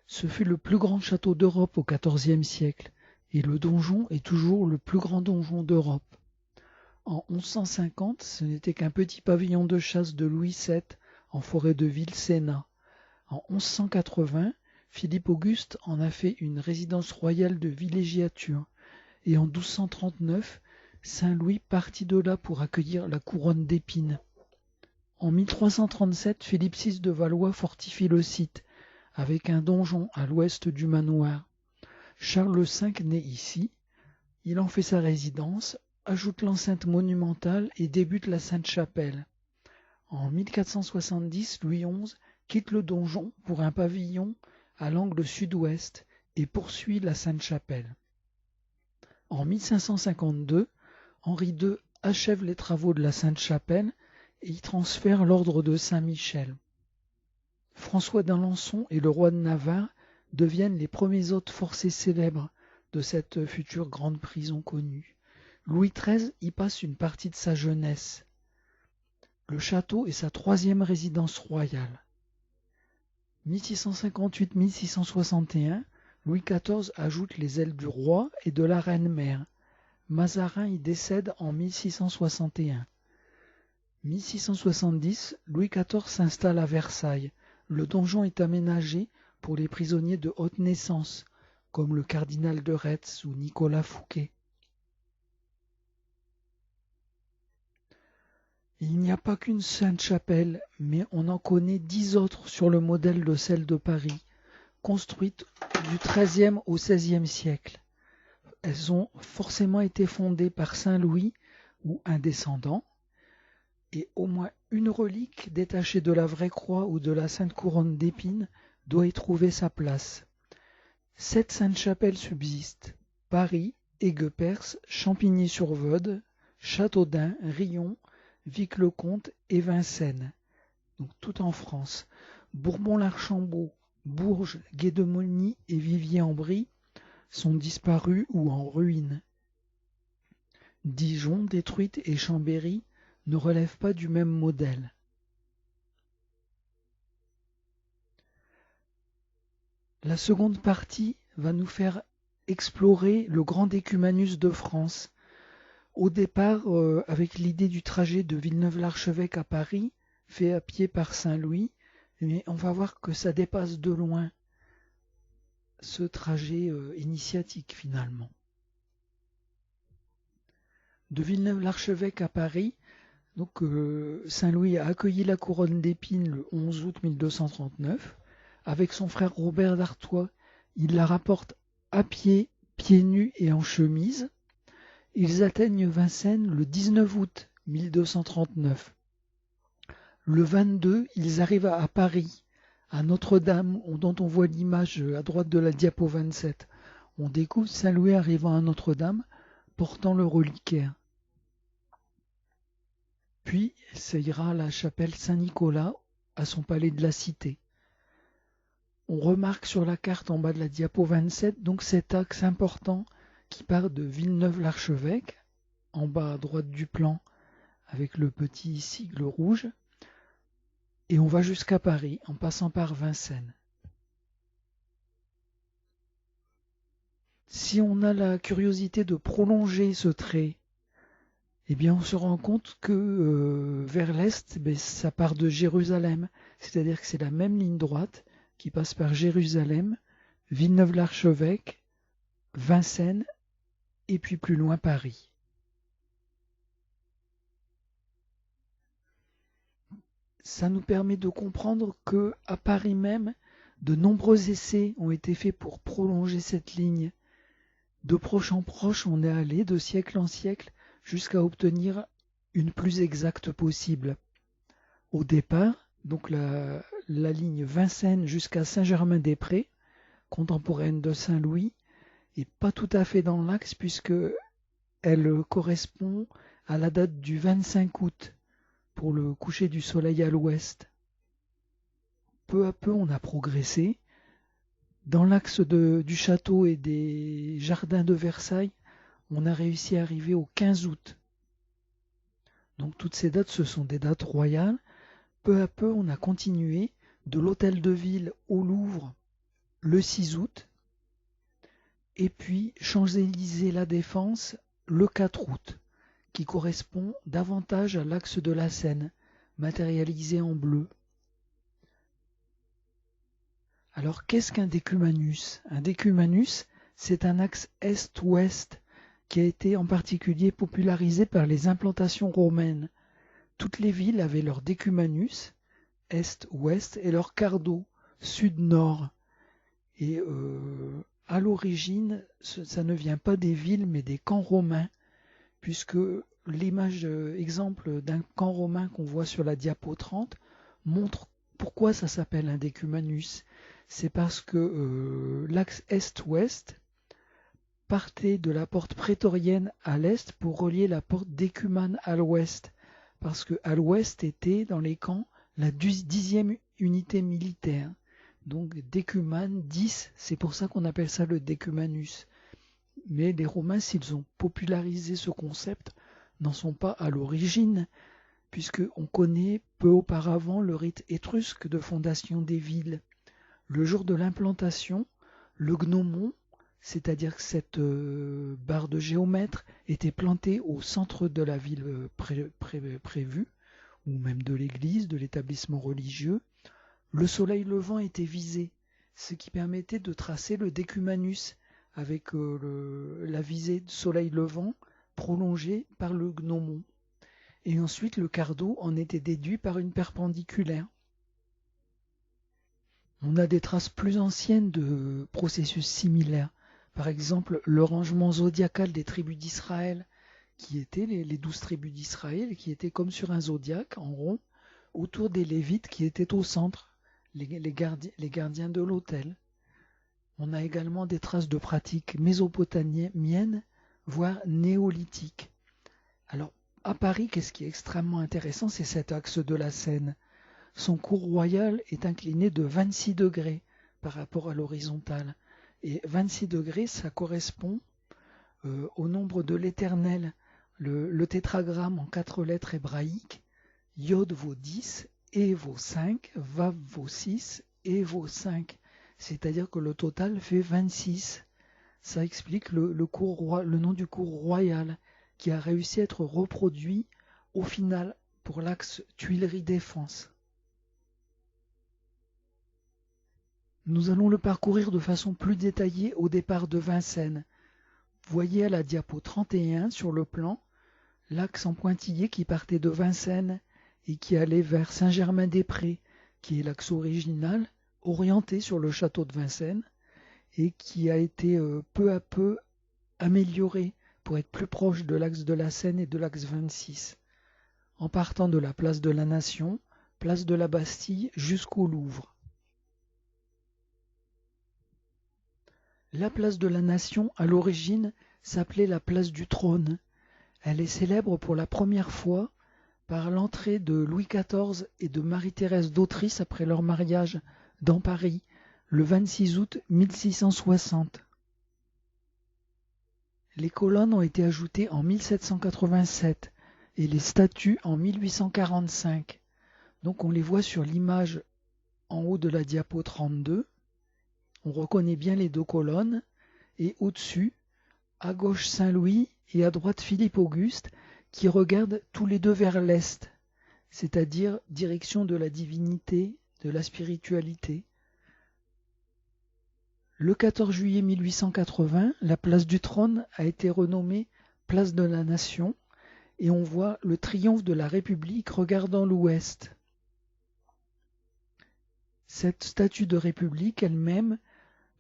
Ce fut le plus grand château d'Europe au XIVe siècle, et le donjon est toujours le plus grand donjon d'Europe. En 1150, ce n'était qu'un petit pavillon de chasse de Louis VII en forêt de Ville-Sénat. En 1180, Philippe Auguste en a fait une résidence royale de villégiature, et en 1239, Saint-Louis partit de là pour accueillir la couronne d'épines. En 1337, Philippe VI de Valois fortifie le site, avec un donjon à l'ouest du manoir. Charles V naît ici, il en fait sa résidence, ajoute l'enceinte monumentale et débute la Sainte-Chapelle. En 1470, Louis XI quitte le donjon pour un pavillon à l'angle sud-ouest et poursuit la Sainte-Chapelle. En 1552, Henri II achève les travaux de la Sainte-Chapelle et y transfère l'ordre de Saint-Michel. François d'Alençon et le roi de Navarre deviennent les premiers hôtes forcés célèbres de cette future grande prison connue. Louis XIII y passe une partie de sa jeunesse. Le château est sa troisième résidence royale. 1658-1661, Louis XIV ajoute les ailes du roi et de la reine-mère. Mazarin y décède en 1661. 1670, Louis XIV s'installe à Versailles. Le donjon est aménagé pour les prisonniers de haute naissance, comme le cardinal de Retz ou Nicolas Fouquet. Il n'y a pas qu'une Sainte-Chapelle, mais on en connaît 10 autres sur le modèle de celle de Paris, construites du XIIIe au XVIe siècle. Elles ont forcément été fondées par Saint Louis ou un descendant, et au moins une relique détachée de la vraie croix ou de la sainte couronne d'épines doit y trouver sa place. 7 Sainte-Chapelles subsistent: Paris, Aigues-Perces, Champigny-sur-Vaude, Châteaudun, Riom, Vic-le-Comte et Vincennes, donc tout en France. Bourbon-l'Archambault, Bourges, Guédemony et Viviers-en-Brie sont disparus ou en ruine. Dijon, détruite, et Chambéry ne relèvent pas du même modèle. La seconde partie va nous faire explorer le Grand Décumanus de France. Au départ, avec l'idée du trajet de Villeneuve-l'Archevêque à Paris, fait à pied par Saint-Louis, mais on va voir que ça dépasse de loin ce trajet initiatique finalement. De Villeneuve-l'Archevêque à Paris, donc Saint-Louis a accueilli la couronne d'épines le 11 août 1239. Avec son frère Robert d'Artois, il la rapporte à pied, pieds nus et en chemise. Ils atteignent Vincennes le 19 août 1239. Le 22, ils arrivent à Paris, à Notre-Dame, dont on voit l'image à droite de la diapo 27. On découvre Saint-Louis arrivant à Notre-Dame, portant le reliquaire. Puis, ça ira à la chapelle Saint-Nicolas, à son palais de la Cité. On remarque sur la carte en bas de la diapo 27 donc cet axe important qui part de Villeneuve-l'Archevêque, en bas à droite du plan avec le petit sigle rouge, et on va jusqu'à Paris en passant par Vincennes. Si on a la curiosité de prolonger ce trait, eh bien on se rend compte que vers l'est, ça part de Jérusalem, c'est-à-dire que c'est la même ligne droite qui passe par Jérusalem, Villeneuve-l'Archevêque, Vincennes et puis plus loin Paris. Ça nous permet de comprendre que à Paris même, de nombreux essais ont été faits pour prolonger cette ligne. De proche en proche, on est allé de siècle en siècle jusqu'à obtenir une plus exacte possible. Au départ, donc la ligne Vincennes jusqu'à Saint-Germain-des-Prés, contemporaine de Saint-Louis, n'est pas tout à fait dans l'axe puisque elle correspond à la date du 25 août pour le coucher du soleil à l'ouest. Peu à peu, on a progressé. Dans l'axe du château et des jardins de Versailles, on a réussi à arriver au 15 août. Donc toutes ces dates, ce sont des dates royales. Peu à peu, on a continué de l'hôtel de ville au Louvre le 6 août, et puis Champs-Élysées-La Défense le 4 août, qui correspond davantage à l'axe de la Seine, matérialisé en bleu. Alors qu'est-ce qu'un décumanus? Un décumanus, c'est un axe est-ouest qui a été en particulier popularisé par les implantations romaines. Toutes les villes avaient leur décumanus, est-ouest, et leur cardo, sud-nord. Et à l'origine, ça ne vient pas des villes, mais des camps romains, puisque l'image exemple d'un camp romain qu'on voit sur la diapo 30 montre pourquoi ça s'appelle un décumanus. C'est parce que l'axe est-ouest partait de la porte prétorienne à l'est pour relier la porte d'Écumane à l'ouest, parce que à l'ouest était dans les camps la 10e unité militaire. Donc Décumane 10, c'est pour ça qu'on appelle ça le décumanus. Mais les Romains, s'ils ont popularisé ce concept, n'en sont pas à l'origine, puisqu'on connaît peu auparavant le rite étrusque de fondation des villes. Le jour de l'implantation, le gnomon, c'est-à-dire que cette barre de géomètre, était plantée au centre de la ville prévue, ou même de l'église, de l'établissement religieux. Le soleil levant était visé, ce qui permettait de tracer le décumanus avec la visée de soleil levant prolongée par le gnomon. Et ensuite, le cardo en était déduit par une perpendiculaire. On a des traces plus anciennes de processus similaires. Par exemple, le rangement zodiacal des tribus d'Israël, qui étaient les 12 tribus d'Israël, qui étaient comme sur un zodiaque en rond, autour des Lévites qui étaient au centre, les gardiens de l'autel. On a également des traces de pratiques mésopotamiennes, voire néolithiques. Alors, à Paris, qu'est-ce qui est extrêmement intéressant, c'est cet axe de la Seine. Son cours royal est incliné de 26 degrés par rapport à l'horizontale. Et 26 degrés, ça correspond au nombre de l'éternel. Le tétragramme en 4 lettres hébraïques, Yod vaut 10, E vaut 5, Vav vaut 6, E vaut 5. c'est-à-dire que le total fait 26. Ça explique le nom du cours royal qui a réussi à être reproduit au final pour l'axe Tuileries-Défense. Nous allons le parcourir de façon plus détaillée au départ de Vincennes. Voyez à la diapo 31 sur le plan l'axe en pointillé qui partait de Vincennes et qui allait vers Saint-Germain-des-Prés, qui est l'axe original, orienté sur le château de Vincennes, et qui a été peu à peu amélioré pour être plus proche de l'axe de la Seine et de l'axe 26, en partant de la place de la Nation, place de la Bastille jusqu'au Louvre. La place de la Nation, à l'origine, s'appelait la place du Trône. Elle est célèbre pour la première fois par l'entrée de Louis XIV et de Marie-Thérèse d'Autriche après leur mariage dans Paris, le 26 août 1660. Les colonnes ont été ajoutées en 1787 et les statues en 1845. Donc on les voit sur l'image en haut de la diapo 32. On reconnaît bien les deux colonnes et au-dessus, à gauche Saint-Louis et à droite Philippe-Auguste qui regardent tous les deux vers l'est, c'est-à-dire direction de la divinité, de la spiritualité. Le 14 juillet 1880, la place du Trône a été renommée place de la Nation et on voit le triomphe de la République regardant l'ouest. Cette statue de République elle-même,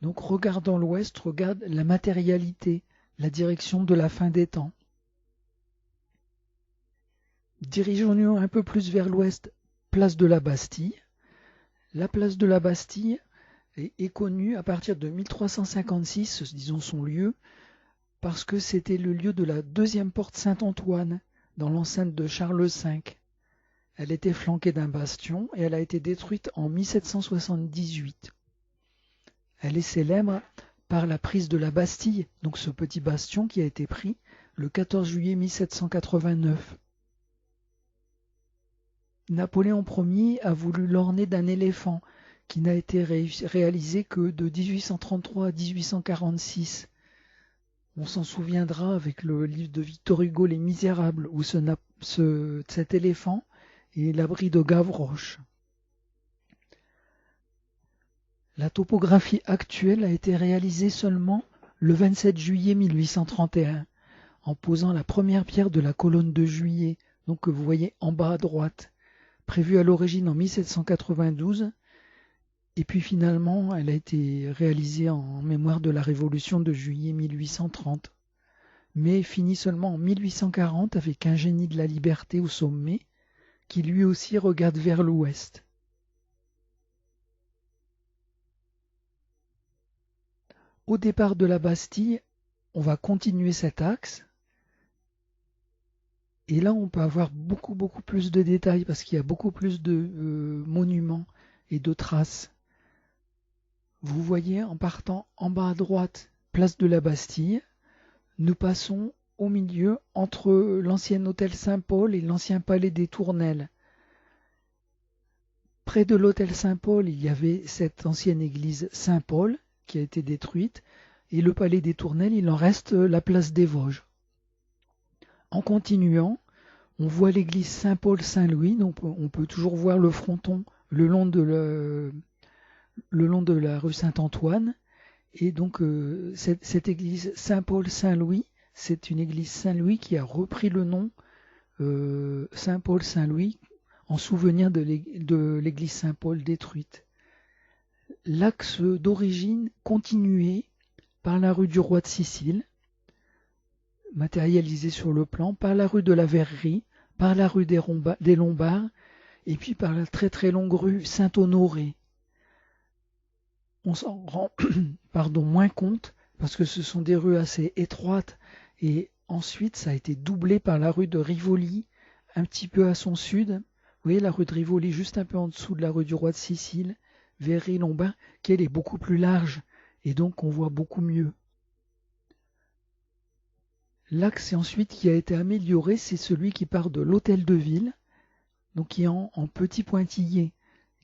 donc regardant l'ouest, regarde la matérialité, la direction de la fin des temps. Dirigeons-nous un peu plus vers l'ouest, place de la Bastille. La place de la Bastille est connue à partir de 1356, disons son lieu, parce que c'était le lieu de la deuxième porte Saint-Antoine, dans l'enceinte de Charles V. Elle était flanquée d'un bastion et elle a été détruite en 1778. Elle est célèbre par la prise de la Bastille, donc ce petit bastion qui a été pris le 14 juillet 1789. Napoléon Ier a voulu l'orner d'un éléphant qui n'a été réalisé que de 1833 à 1846. On s'en souviendra avec le livre de Victor Hugo, Les Misérables, où cet éléphant est l'abri de Gavroche. La topographie actuelle a été réalisée seulement le 27 juillet 1831, en posant la première pierre de la colonne de Juillet, donc que vous voyez en bas à droite, prévue à l'origine en 1792, et puis finalement elle a été réalisée en mémoire de la Révolution de juillet 1830, mais finie seulement en 1840 avec un génie de la liberté au sommet, qui lui aussi regarde vers l'ouest. Au départ de la Bastille, on va continuer cet axe. Et là, on peut avoir beaucoup plus de détails parce qu'il y a beaucoup plus de monuments et de traces. Vous voyez, en partant en bas à droite, place de la Bastille, nous passons au milieu entre l'ancien hôtel Saint-Paul et l'ancien palais des Tournelles. Près de l'hôtel Saint-Paul, il y avait cette ancienne église Saint-Paul qui a été détruite, et le palais des Tournelles, il en reste la place des Vosges. En continuant, on voit l'église Saint-Paul-Saint-Louis, donc on peut toujours voir le fronton le long de la rue Saint-Antoine, et donc cette église Saint-Paul-Saint-Louis, c'est une église Saint-Louis qui a repris le nom Saint-Paul-Saint-Louis en souvenir de l'église Saint-Paul détruite. L'axe d'origine continuait par la rue du Roi de Sicile, matérialisé sur le plan, par la rue de la Verrerie, par la rue des Lombards, et puis par la très longue rue Saint-Honoré. On s'en rend moins compte, parce que ce sont des rues assez étroites, et ensuite ça a été doublé par la rue de Rivoli, un petit peu à son sud. Vous voyez la rue de Rivoli juste un peu en dessous de la rue du Roi de Sicile, Verrerie, Lombard, qui elle est beaucoup plus large, et donc on voit beaucoup mieux. L'axe ensuite qui a été amélioré, c'est celui qui part de l'hôtel de ville, donc qui est en petit pointillé,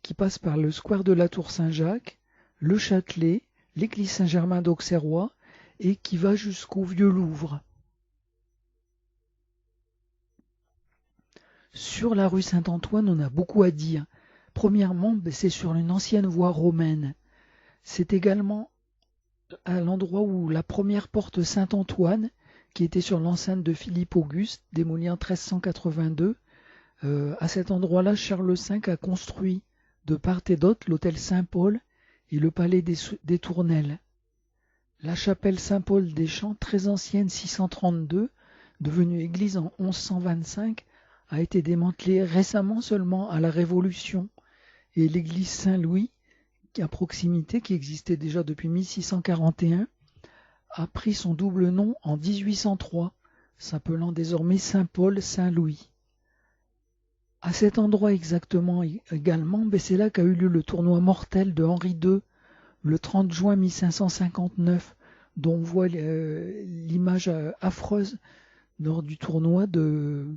qui passe par le square de la Tour Saint-Jacques, le Châtelet, l'église Saint-Germain d'Auxerrois et qui va jusqu'au Vieux Louvre. Sur la rue Saint-Antoine, on a beaucoup à dire. Premièrement, c'est sur une ancienne voie romaine. C'est également à l'endroit où la première porte Saint-Antoine, qui était sur l'enceinte de Philippe Auguste, démolie en 1382, à cet endroit-là, Charles V a construit de part et d'autre l'hôtel Saint-Paul et le palais des Tournelles. La chapelle Saint-Paul des Champs, très ancienne, 632, devenue église en 1125, a été démantelée récemment seulement à la Révolution, et l'église Saint-Louis, à proximité, qui existait déjà depuis 1641, a pris son double nom en 1803, s'appelant désormais Saint-Paul-Saint-Louis. À cet endroit exactement également, c'est là qu'a eu lieu le tournoi mortel de Henri II, le 30 juin 1559, dont on voit l'image affreuse lors du tournoi de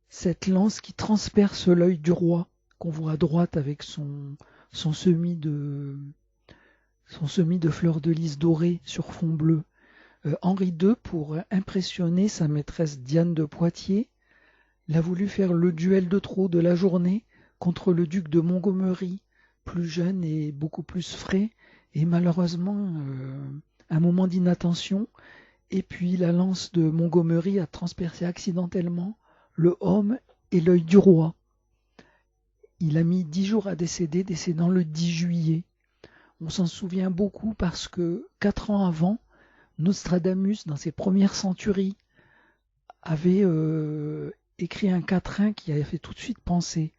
cette lance qui transperce l'œil du roi, qu'on voit à droite avec son semis de fleurs de lys dorées sur fond bleu. Henri II, pour impressionner sa maîtresse Diane de Poitiers, il a voulu faire le duel de trop de la journée contre le duc de Montgomery, plus jeune et beaucoup plus frais, et malheureusement, un moment d'inattention, et puis la lance de Montgomery a transpercé accidentellement le aume et l'œil du roi. Il a mis 10 jours à décédant le 10 juillet. On s'en souvient beaucoup parce que 4 ans avant, Nostradamus, dans ses premières centuries, avait écrit un quatrain qui avait fait tout de suite penser.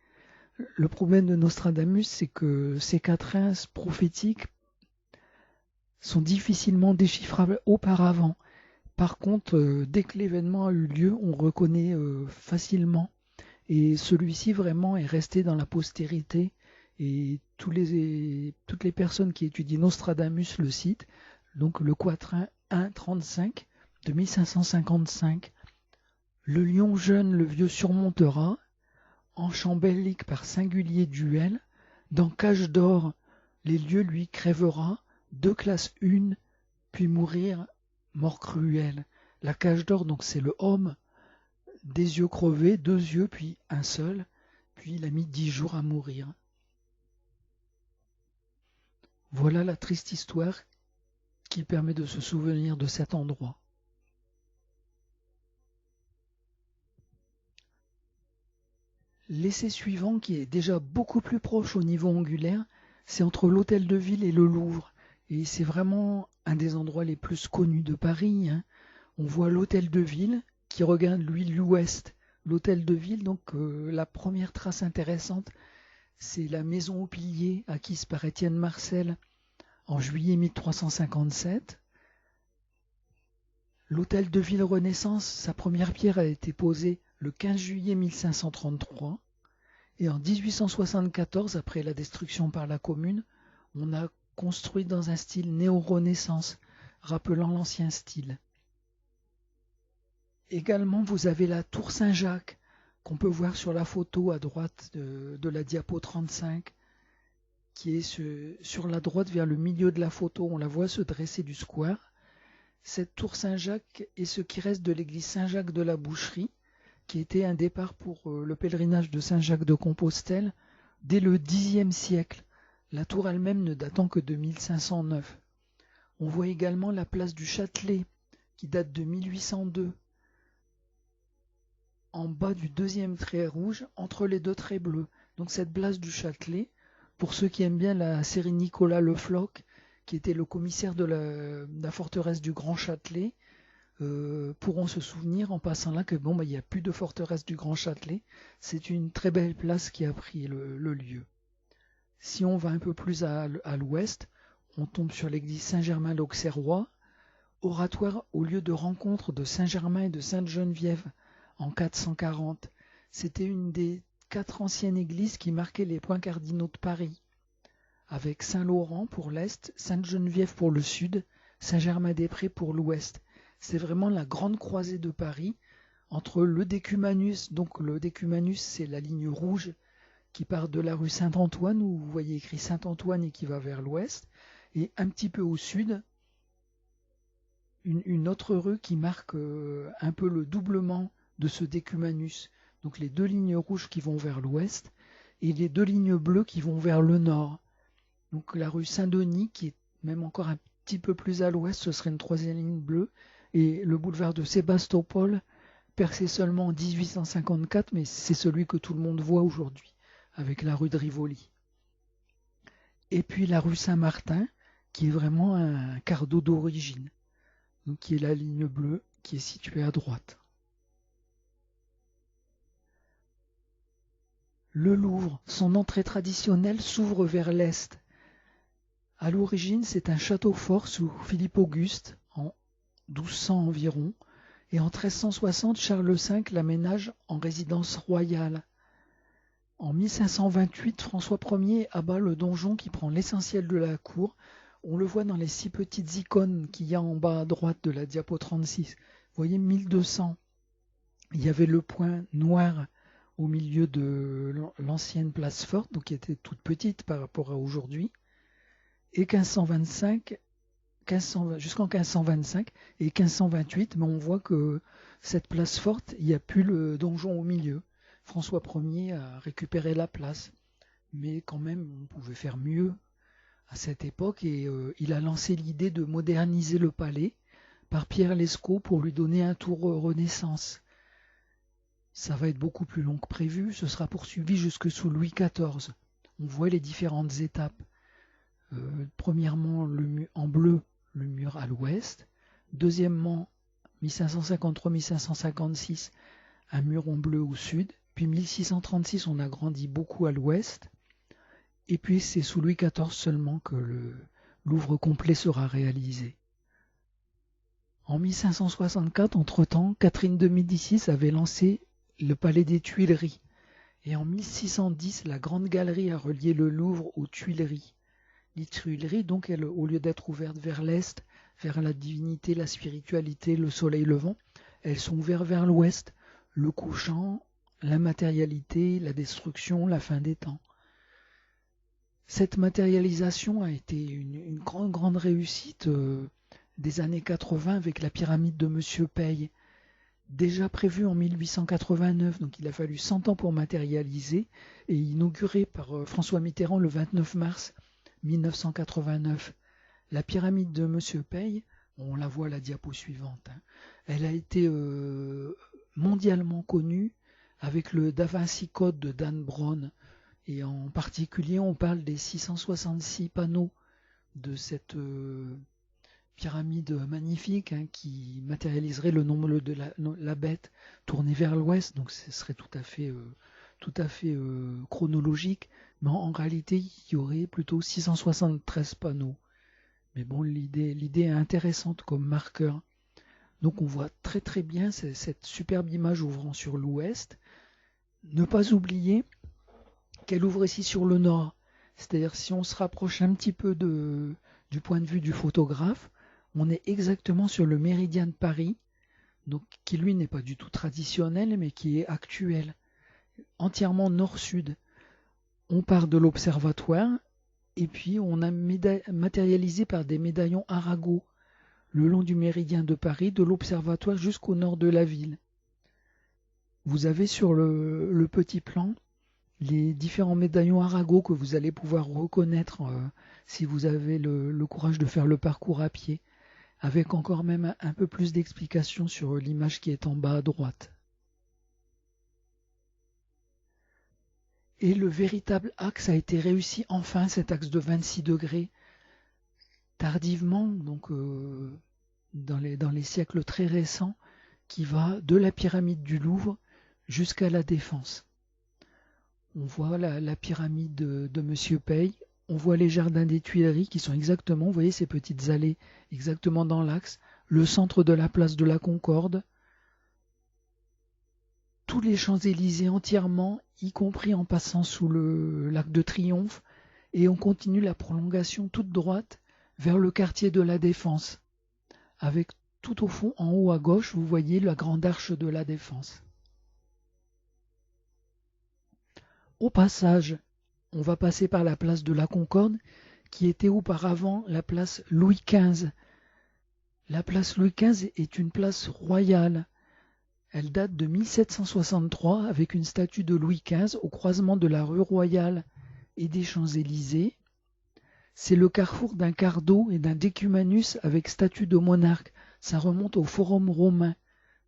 Le problème de Nostradamus, c'est que ces quatrains prophétiques sont difficilement déchiffrables auparavant. Par contre, dès que l'événement a eu lieu, on reconnaît facilement. Et celui-ci vraiment est resté dans la postérité. Et toutes les personnes qui étudient Nostradamus le citent. Donc le quatrain 1,35 de 1555. Le lion jeune, le vieux surmontera, en champ bellique par singulier duel, dans cage d'or, les lieux lui crèvera, deux classes une, puis mourir, mort cruelle. La cage d'or, donc c'est le homme, des yeux crevés, 2 yeux, puis un seul, puis il a mis 10 jours à mourir. Voilà la triste histoire qui permet de se souvenir de cet endroit. L'essai suivant, qui est déjà beaucoup plus proche au niveau angulaire, c'est entre l'Hôtel de Ville et le Louvre. Et c'est vraiment un des endroits les plus connus de Paris. On voit l'Hôtel de Ville qui regarde lui l'ouest. L'Hôtel de Ville, donc la première trace intéressante, c'est la maison aux piliers acquise par Étienne Marcel en juillet 1357. L'Hôtel de Ville Renaissance, sa première pierre a été posée le 15 juillet 1533. Et en 1874, après la destruction par la Commune, on a construit dans un style néo-renaissance, rappelant l'ancien style. Également, vous avez la tour Saint-Jacques, qu'on peut voir sur la photo à droite de la diapo 35, qui est sur la droite vers le milieu de la photo. On la voit se dresser du square. Cette tour Saint-Jacques est ce qui reste de l'église Saint-Jacques de la Boucherie, qui était un départ pour le pèlerinage de Saint-Jacques de Compostelle dès le Xe siècle, la tour elle-même ne datant que de 1509. On voit également la place du Châtelet, qui date de 1802, en bas du deuxième trait rouge, entre les deux traits bleus. Donc cette place du Châtelet, pour ceux qui aiment bien la série Nicolas Le Floch, qui était le commissaire de la forteresse du Grand Châtelet, pourront se souvenir en passant là que il n'y a plus de forteresse du Grand Châtelet. C'est une très belle place qui a pris le lieu. Si on va un peu plus à l'ouest, on tombe sur l'église Saint-Germain d'Auxerrois, oratoire au lieu de rencontre de Saint-Germain et de Sainte-Geneviève en 440. C'était une des 4 anciennes églises qui marquaient les points cardinaux de Paris, avec Saint-Laurent pour l'est, Sainte-Geneviève pour le sud, Saint-Germain-des-Prés pour l'ouest. C'est vraiment la grande croisée de Paris entre le décumanus. Donc le décumanus, c'est la ligne rouge qui part de la rue Saint-Antoine, où vous voyez écrit Saint-Antoine et qui va vers l'ouest, Et un petit peu au sud, une autre rue qui marque un peu le doublement de ce décumanus. Donc les deux lignes rouges qui vont vers l'ouest et les deux lignes bleues qui vont vers le nord. Donc la rue Saint-Denis, qui est même encore un petit peu plus à l'ouest, ce serait une troisième ligne bleue. Et le boulevard de Sébastopol, percé seulement en 1854, mais c'est celui que tout le monde voit aujourd'hui, avec la rue de Rivoli. Et puis la rue Saint-Martin, qui est vraiment un cardo d'origine, donc qui est la ligne bleue, qui est située à droite. Le Louvre, son entrée traditionnelle s'ouvre vers l'est. À l'origine, c'est un château fort sous Philippe Auguste, en 1200 environ, et en 1360, Charles V l'aménage en résidence royale. En 1528, François Ier abat le donjon qui prend l'essentiel de la cour. On le voit dans les 6 petites icônes qu'il y a en bas à droite de la diapo 36. Vous voyez, 1200, il y avait le point noir au milieu de l'ancienne place forte, donc qui était toute petite par rapport à aujourd'hui. Et 1525, jusqu'en 1525 et 1528, mais on voit que cette place forte, il n'y a plus le donjon au milieu. François Ier a récupéré la place, mais quand même, on pouvait faire mieux à cette époque et il a lancé l'idée de moderniser le palais par Pierre Lescot pour lui donner un tour Renaissance. Ça va être beaucoup plus long que prévu, ce sera poursuivi jusque sous Louis XIV. On voit les différentes étapes. Premièrement, en bleu, le mur à l'ouest. Deuxièmement, 1553-1556, un mur en bleu au sud. Puis 1636, on a grandi beaucoup à l'ouest. Et puis c'est sous Louis XIV seulement que le Louvre complet sera réalisé. En 1564, entre-temps, Catherine de Médicis avait lancé le palais des Tuileries. Et en 1610, la Grande Galerie a relié le Louvre aux Tuileries. Les Tuileries, donc, au lieu d'être ouvertes vers l'est, vers la divinité, la spiritualité, le soleil levant, elles sont ouvertes vers l'ouest, le couchant, la matérialité, la destruction, la fin des temps. Cette matérialisation a été une grande réussite des années 80 avec la pyramide de Monsieur Paye, déjà prévue en 1889, donc il a fallu 100 ans pour matérialiser, et inaugurée par François Mitterrand le 29 mars 1989. La pyramide de Monsieur Paye, on la voit à la diapo suivante, elle a été mondialement connue avec le Da Vinci Code de Dan Brown, et en particulier on parle des 666 panneaux de cette pyramide magnifique qui matérialiserait le nombre de la bête tournée vers l'ouest, donc ce serait tout à fait chronologique, mais en réalité il y aurait plutôt 673 panneaux. Mais bon, l'idée est intéressante comme marqueur. Donc on voit très très bien cette superbe image ouvrant sur l'ouest. Ne pas oublier qu'elle ouvre ici sur le nord. C'est-à-dire si on se rapproche un petit peu du point de vue du photographe, on est exactement sur le méridien de Paris, donc qui lui n'est pas du tout traditionnel mais qui est actuel, entièrement nord-sud. On part de l'observatoire et puis on a matérialisé par des médaillons Arago le long du méridien de Paris, de l'observatoire jusqu'au nord de la ville. Vous avez sur le petit plan les différents médaillons Arago que vous allez pouvoir reconnaître si vous avez le courage de faire le parcours à pied, avec encore même un peu plus d'explications sur l'image qui est en bas à droite. Et le véritable axe a été réussi enfin, cet axe de 26 degrés, tardivement, donc dans les siècles très récents, qui va de la pyramide du Louvre jusqu'à la Défense. On voit la pyramide de Monsieur Paye, on voit les jardins des Tuileries qui sont exactement, vous voyez ces petites allées exactement dans l'axe, le centre de la place de la Concorde, tous les Champs-Élysées entièrement, y compris en passant sous l'Arc de Triomphe, et on continue la prolongation toute droite vers le quartier de la Défense, avec tout au fond, en haut à gauche, vous voyez la grande arche de la Défense. Au passage, on va passer par la place de la Concorde, qui était auparavant la place Louis XV. La place Louis XV est une place royale. Elle date de 1763 avec une statue de Louis XV au croisement de la rue Royale et des Champs-Élysées. C'est le carrefour d'un Cardo et d'un Decumanus avec statue de monarque. Ça remonte au Forum romain.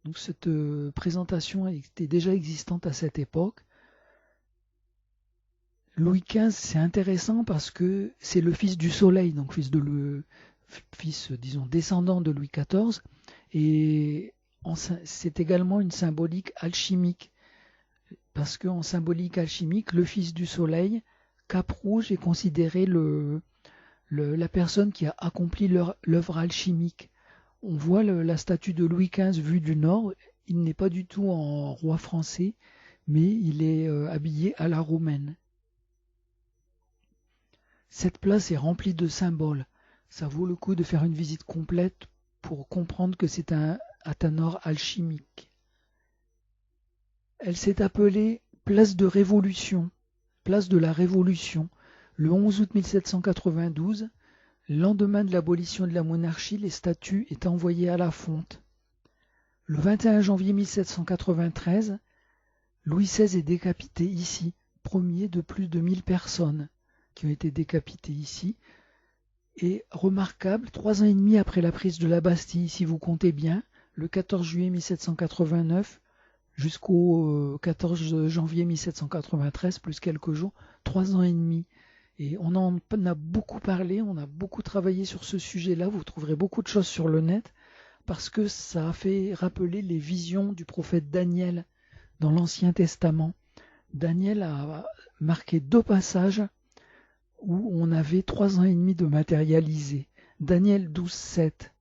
Donc cette présentation était déjà existante à cette époque. Louis XV, c'est intéressant parce que c'est le fils du soleil, donc disons, descendant de Louis XIV. Et c'est également une symbolique alchimique. Parce qu'en symbolique alchimique, le fils du soleil, Cap Rouge, est considéré la personne qui a accompli l'œuvre alchimique. On voit la statue de Louis XV vue du nord. Il n'est pas du tout en roi français, mais il est habillé à la romaine. Cette place est remplie de symboles. Ça vaut le coup de faire une visite complète pour comprendre que c'est un athanor alchimique. Elle s'est appelée place de Révolution, place de la Révolution, le 11 août 1792. Lendemain de l'abolition de la monarchie, les statues étaient envoyées à la fonte. Le 21 janvier 1793, Louis XVI est décapité ici, premier de plus de 1000 personnes qui ont été décapitées ici. Et remarquable, 3 ans et demi après la prise de la Bastille, si vous comptez bien, le 14 juillet 1789 jusqu'au 14 janvier 1793, plus quelques jours, 3 ans et demi. Et on en a beaucoup parlé, on a beaucoup travaillé sur ce sujet-là, vous trouverez beaucoup de choses sur le net, parce que ça a fait rappeler les visions du prophète Daniel dans l'Ancien Testament. Daniel a marqué 2 passages où on avait 3 ans et demi de matérialisé. Daniel 12, 7.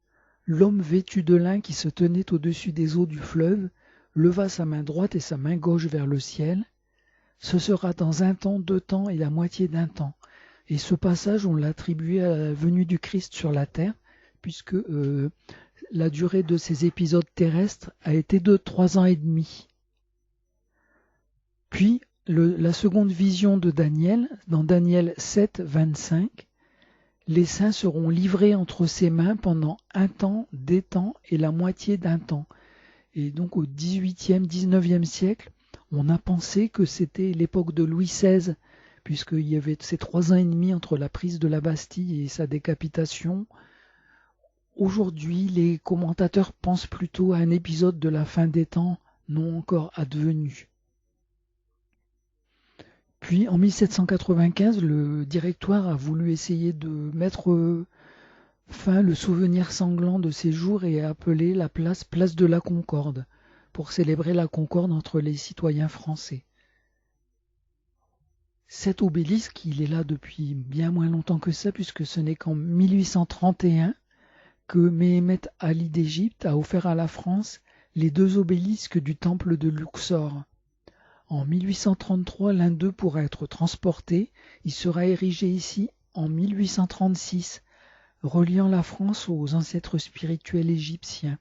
L'homme vêtu de lin qui se tenait au-dessus des eaux du fleuve leva sa main droite et sa main gauche vers le ciel. Ce sera dans 1 temps, 2 temps et la moitié d'un temps. Et ce passage, on l'a attribué à la venue du Christ sur la terre, puisque la durée de ces épisodes terrestres a été de 3 ans et demi. Puis, la seconde vision de Daniel, dans Daniel 7, 25, les saints seront livrés entre ses mains pendant 1 temps, des temps et la moitié d'un temps. Et donc au XVIIIe, XIXe siècle, on a pensé que c'était l'époque de Louis XVI, puisqu'il y avait ces 3 ans et demi entre la prise de la Bastille et sa décapitation. Aujourd'hui, les commentateurs pensent plutôt à un épisode de la fin des temps non encore advenu. Puis en 1795, le directoire a voulu essayer de mettre fin le souvenir sanglant de ces jours et a appelé la place de la Concorde pour célébrer la concorde entre les citoyens français. Cet obélisque, il est là depuis bien moins longtemps que ça, puisque ce n'est qu'en 1831 que Méhémet Ali d'Égypte a offert à la France les 2 obélisques du temple de Luxor. En 1833, l'un d'eux pourra être transporté. Il sera érigé ici en 1836, reliant la France aux ancêtres spirituels égyptiens.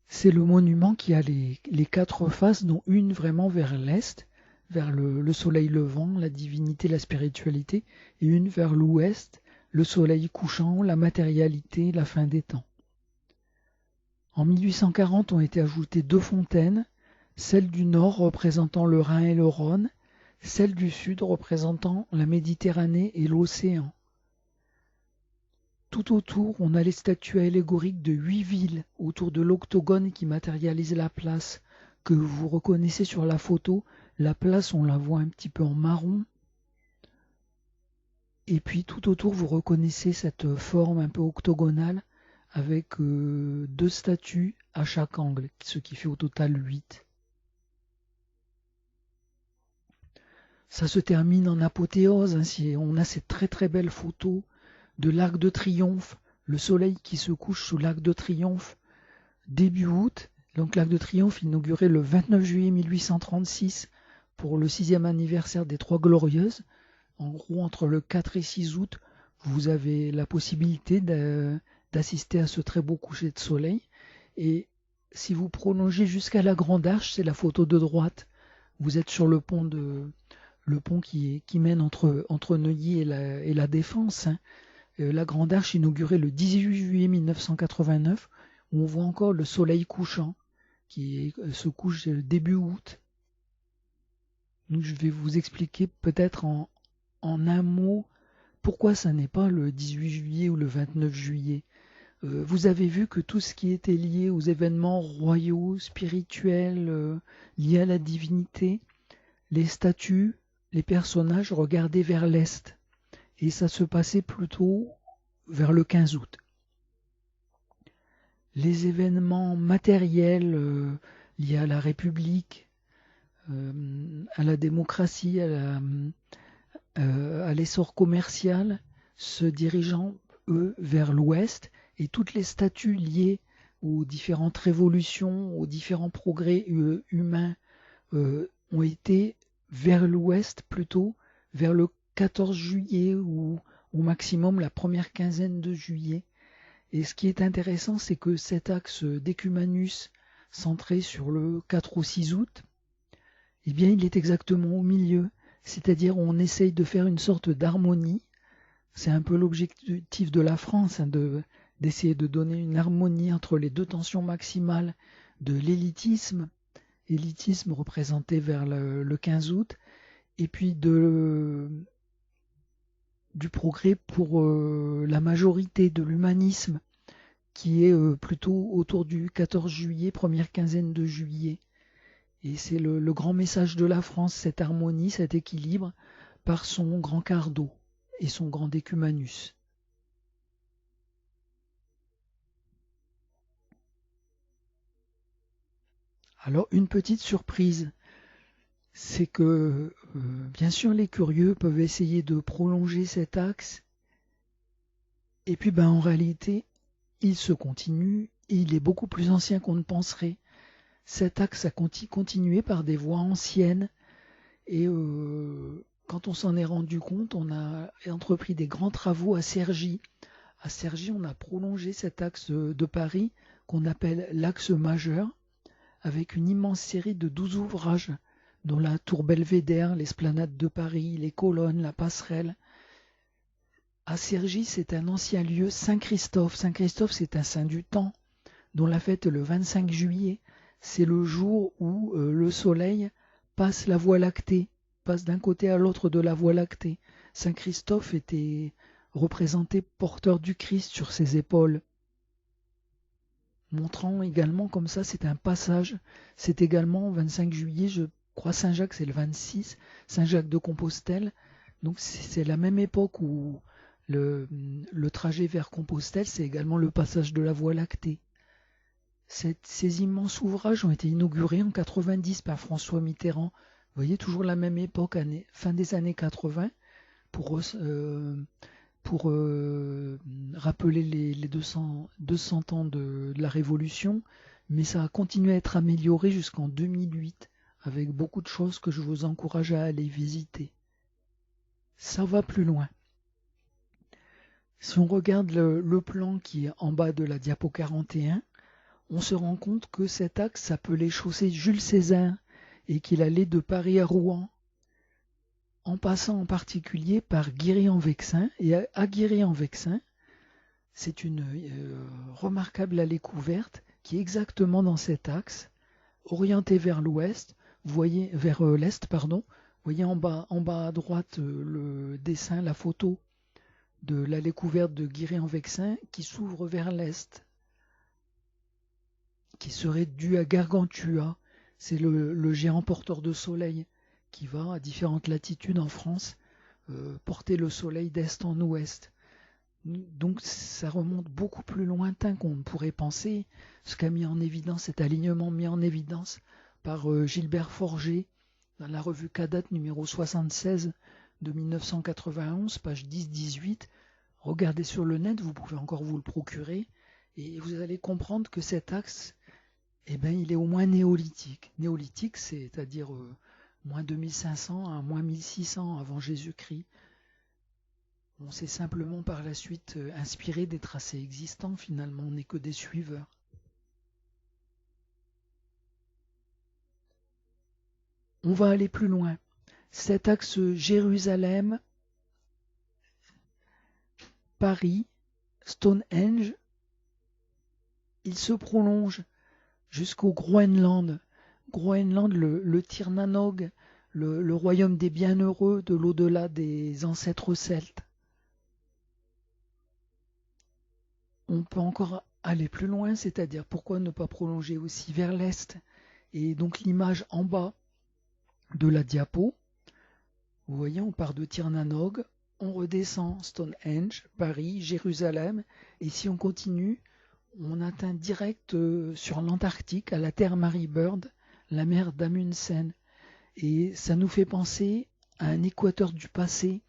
C'est le monument qui a les 4 faces, dont une vraiment vers l'est, vers le soleil levant, la divinité, la spiritualité, et une vers l'ouest, le soleil couchant, la matérialité, la fin des temps. En 1840 ont été ajoutées 2 fontaines, celle du nord représentant le Rhin et le Rhône, celle du sud représentant la Méditerranée et l'océan. Tout autour, on a les statues allégoriques de 8 villes autour de l'octogone qui matérialise la place, que vous reconnaissez sur la photo. La place, on la voit un petit peu en marron. Et puis tout autour, vous reconnaissez cette forme un peu octogonale avec 2 statues à chaque angle, ce qui fait au total 8. Ça se termine en apothéose, hein, on a cette très très belle photo de l'Arc de Triomphe, le soleil qui se couche sous l'Arc de Triomphe, début août. Donc l'Arc de Triomphe inauguré le 29 juillet 1836 pour le 6e anniversaire des Trois Glorieuses. En gros, entre le 4 et 6 août, vous avez la possibilité d'assister à ce très beau coucher de soleil. Et si vous prolongez jusqu'à la Grande Arche, c'est la photo de droite. Vous êtes sur le pont de le pont qui mène entre Neuilly et la Défense. Hein. La Grande Arche inaugurée le 18 juillet 1989, où on voit encore le soleil couchant qui se couche début août. Donc je vais vous expliquer peut-être en un mot pourquoi ça n'est pas le 18 juillet ou le 29 juillet. Vous avez vu que tout ce qui était lié aux événements royaux, spirituels, liés à la divinité, les statues, les personnages regardaient vers l'est. Et ça se passait plutôt vers le 15 août. Les événements matériels liés à la République, à la démocratie, à l'essor commercial, se dirigeant, eux, vers l'ouest, et toutes les statues liées aux différentes révolutions, aux différents progrès humains ont été vers l'ouest plutôt, vers le 14 juillet ou au maximum la première quinzaine de juillet. Et ce qui est intéressant, c'est que cet axe d'Ecumanus, centré sur le 4 ou 6 août, eh bien, il est exactement au milieu. C'est-à-dire, on essaye de faire une sorte d'harmonie. C'est un peu l'objectif de la France, hein, d'essayer de donner une harmonie entre les deux tensions maximales de l'élitisme représenté vers le 15 août, et puis du progrès pour la majorité de l'humanisme, qui est plutôt autour du 14 juillet, première quinzaine de juillet. Et c'est le grand message de la France, cette harmonie, cet équilibre, par son grand cardo et son grand décumanus. Alors, une petite surprise, c'est que, bien sûr, les curieux peuvent essayer de prolonger cet axe, et puis en réalité, il se continue, et il est beaucoup plus ancien qu'on ne penserait. Cet axe a continué par des voies anciennes, et quand on s'en est rendu compte, on a entrepris des grands travaux à Cergy. À Cergy, on a prolongé cet axe de Paris, qu'on appelle l'axe majeur, avec une immense série de 12 ouvrages, dont la tour Belvédère, l'esplanade de Paris, les colonnes, la passerelle. À Cergy, c'est un ancien lieu, Saint-Christophe. Saint-Christophe, c'est un saint du temps, dont la fête est le 25 juillet. C'est le jour où le soleil passe la Voie lactée, passe d'un côté à l'autre de la Voie lactée. Saint-Christophe était représenté porteur du Christ sur ses épaules, montrant également comme ça, c'est un passage. C'est également 25 juillet, je crois Saint-Jacques, c'est le 26, Saint-Jacques de Compostelle. Donc c'est la même époque où le trajet vers Compostelle, c'est également le passage de la Voie lactée. Ces immenses ouvrages ont été inaugurés en 90 par François Mitterrand. Vous voyez, toujours la même époque, fin des années 80, pour rappeler les 200 ans de la Révolution, mais ça a continué à être amélioré jusqu'en 2008, avec beaucoup de choses que je vous encourage à aller visiter. Ça va plus loin. Si on regarde le plan qui est en bas de la diapo 41, on se rend compte que cet axe s'appelait chaussée Jules César et qu'il allait de Paris à Rouen, en passant en particulier par Guéret-en-Vexin. Et à Guéret-en-Vexin, c'est une remarquable allée couverte qui est exactement dans cet axe, orientée vers l'ouest, vers l'est, pardon. Vous voyez en bas à droite le dessin, la photo de l'allée couverte de Guéret-en-Vexin qui s'ouvre vers l'est, qui serait due à Gargantua. C'est le géant porteur de soleil qui va à différentes latitudes en France porter le soleil d'est en ouest. Donc ça remonte beaucoup plus lointain qu'on ne pourrait penser, ce qu'a mis en évidence, cet alignement mis en évidence par Gilbert Forger dans la revue Cadat numéro 76 de 1991, page 10-18. Regardez sur le net, vous pouvez encore vous le procurer, et vous allez comprendre que cet axe, il est au moins néolithique. Néolithique, c'est-à-dire moins 2500 à moins 1600 avant Jésus-Christ. On s'est simplement par la suite inspiré des tracés existants, finalement, on n'est que des suiveurs. On va aller plus loin. Cet axe Jérusalem, Paris, Stonehenge, il se prolonge jusqu'au Groenland. Groenland, le Tirnanog, le royaume des bienheureux de l'au-delà des ancêtres celtes. On peut encore aller plus loin, c'est-à-dire pourquoi ne pas prolonger aussi vers l'est. Et donc l'image en bas de la diapo, vous voyez, on part de Tirnanog, on redescend Stonehenge, Paris, Jérusalem, et si on continue, on atteint direct sur l'Antarctique, à la terre Mary Bird, la mer d'Amundsen. Et ça nous fait penser à un équateur du passé.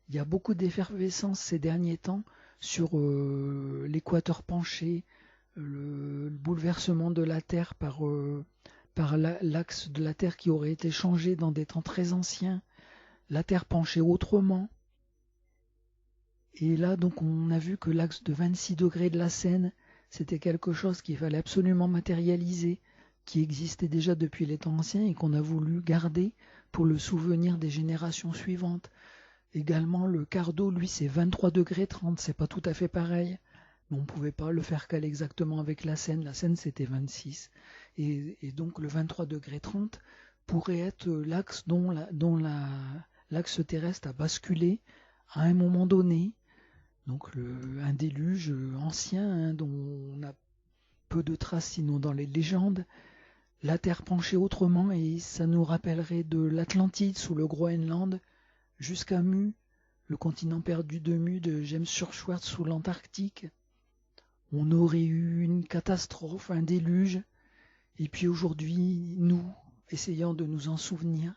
Il y a beaucoup d'effervescence ces derniers temps sur l'équateur penché, le bouleversement de la Terre par l'axe de la Terre qui aurait été changé dans des temps très anciens, la Terre penchée autrement. Et là, donc, on a vu que l'axe de 26 degrés de la Seine, c'était quelque chose qu'il fallait absolument matérialiser, qui existait déjà depuis les temps anciens et qu'on a voulu garder pour le souvenir des générations suivantes. Également, le quart d'eau, lui, c'est 23 degrés 30, c'est pas tout à fait pareil. Mais on ne pouvait pas le faire caler exactement avec la Seine. La Seine, c'était 26. Et donc, le 23 degrés 30 pourrait être l'axe dont l'axe terrestre a basculé à un moment donné. Donc, un déluge ancien, hein, dont on a peu de traces, sinon dans les légendes. La Terre penchée autrement, et ça nous rappellerait de l'Atlantide sous le Groenland, jusqu'à Mu, le continent perdu de Mu de James Churchward sous l'Antarctique. On aurait eu une catastrophe, un déluge, et puis aujourd'hui, nous, essayant de nous en souvenir,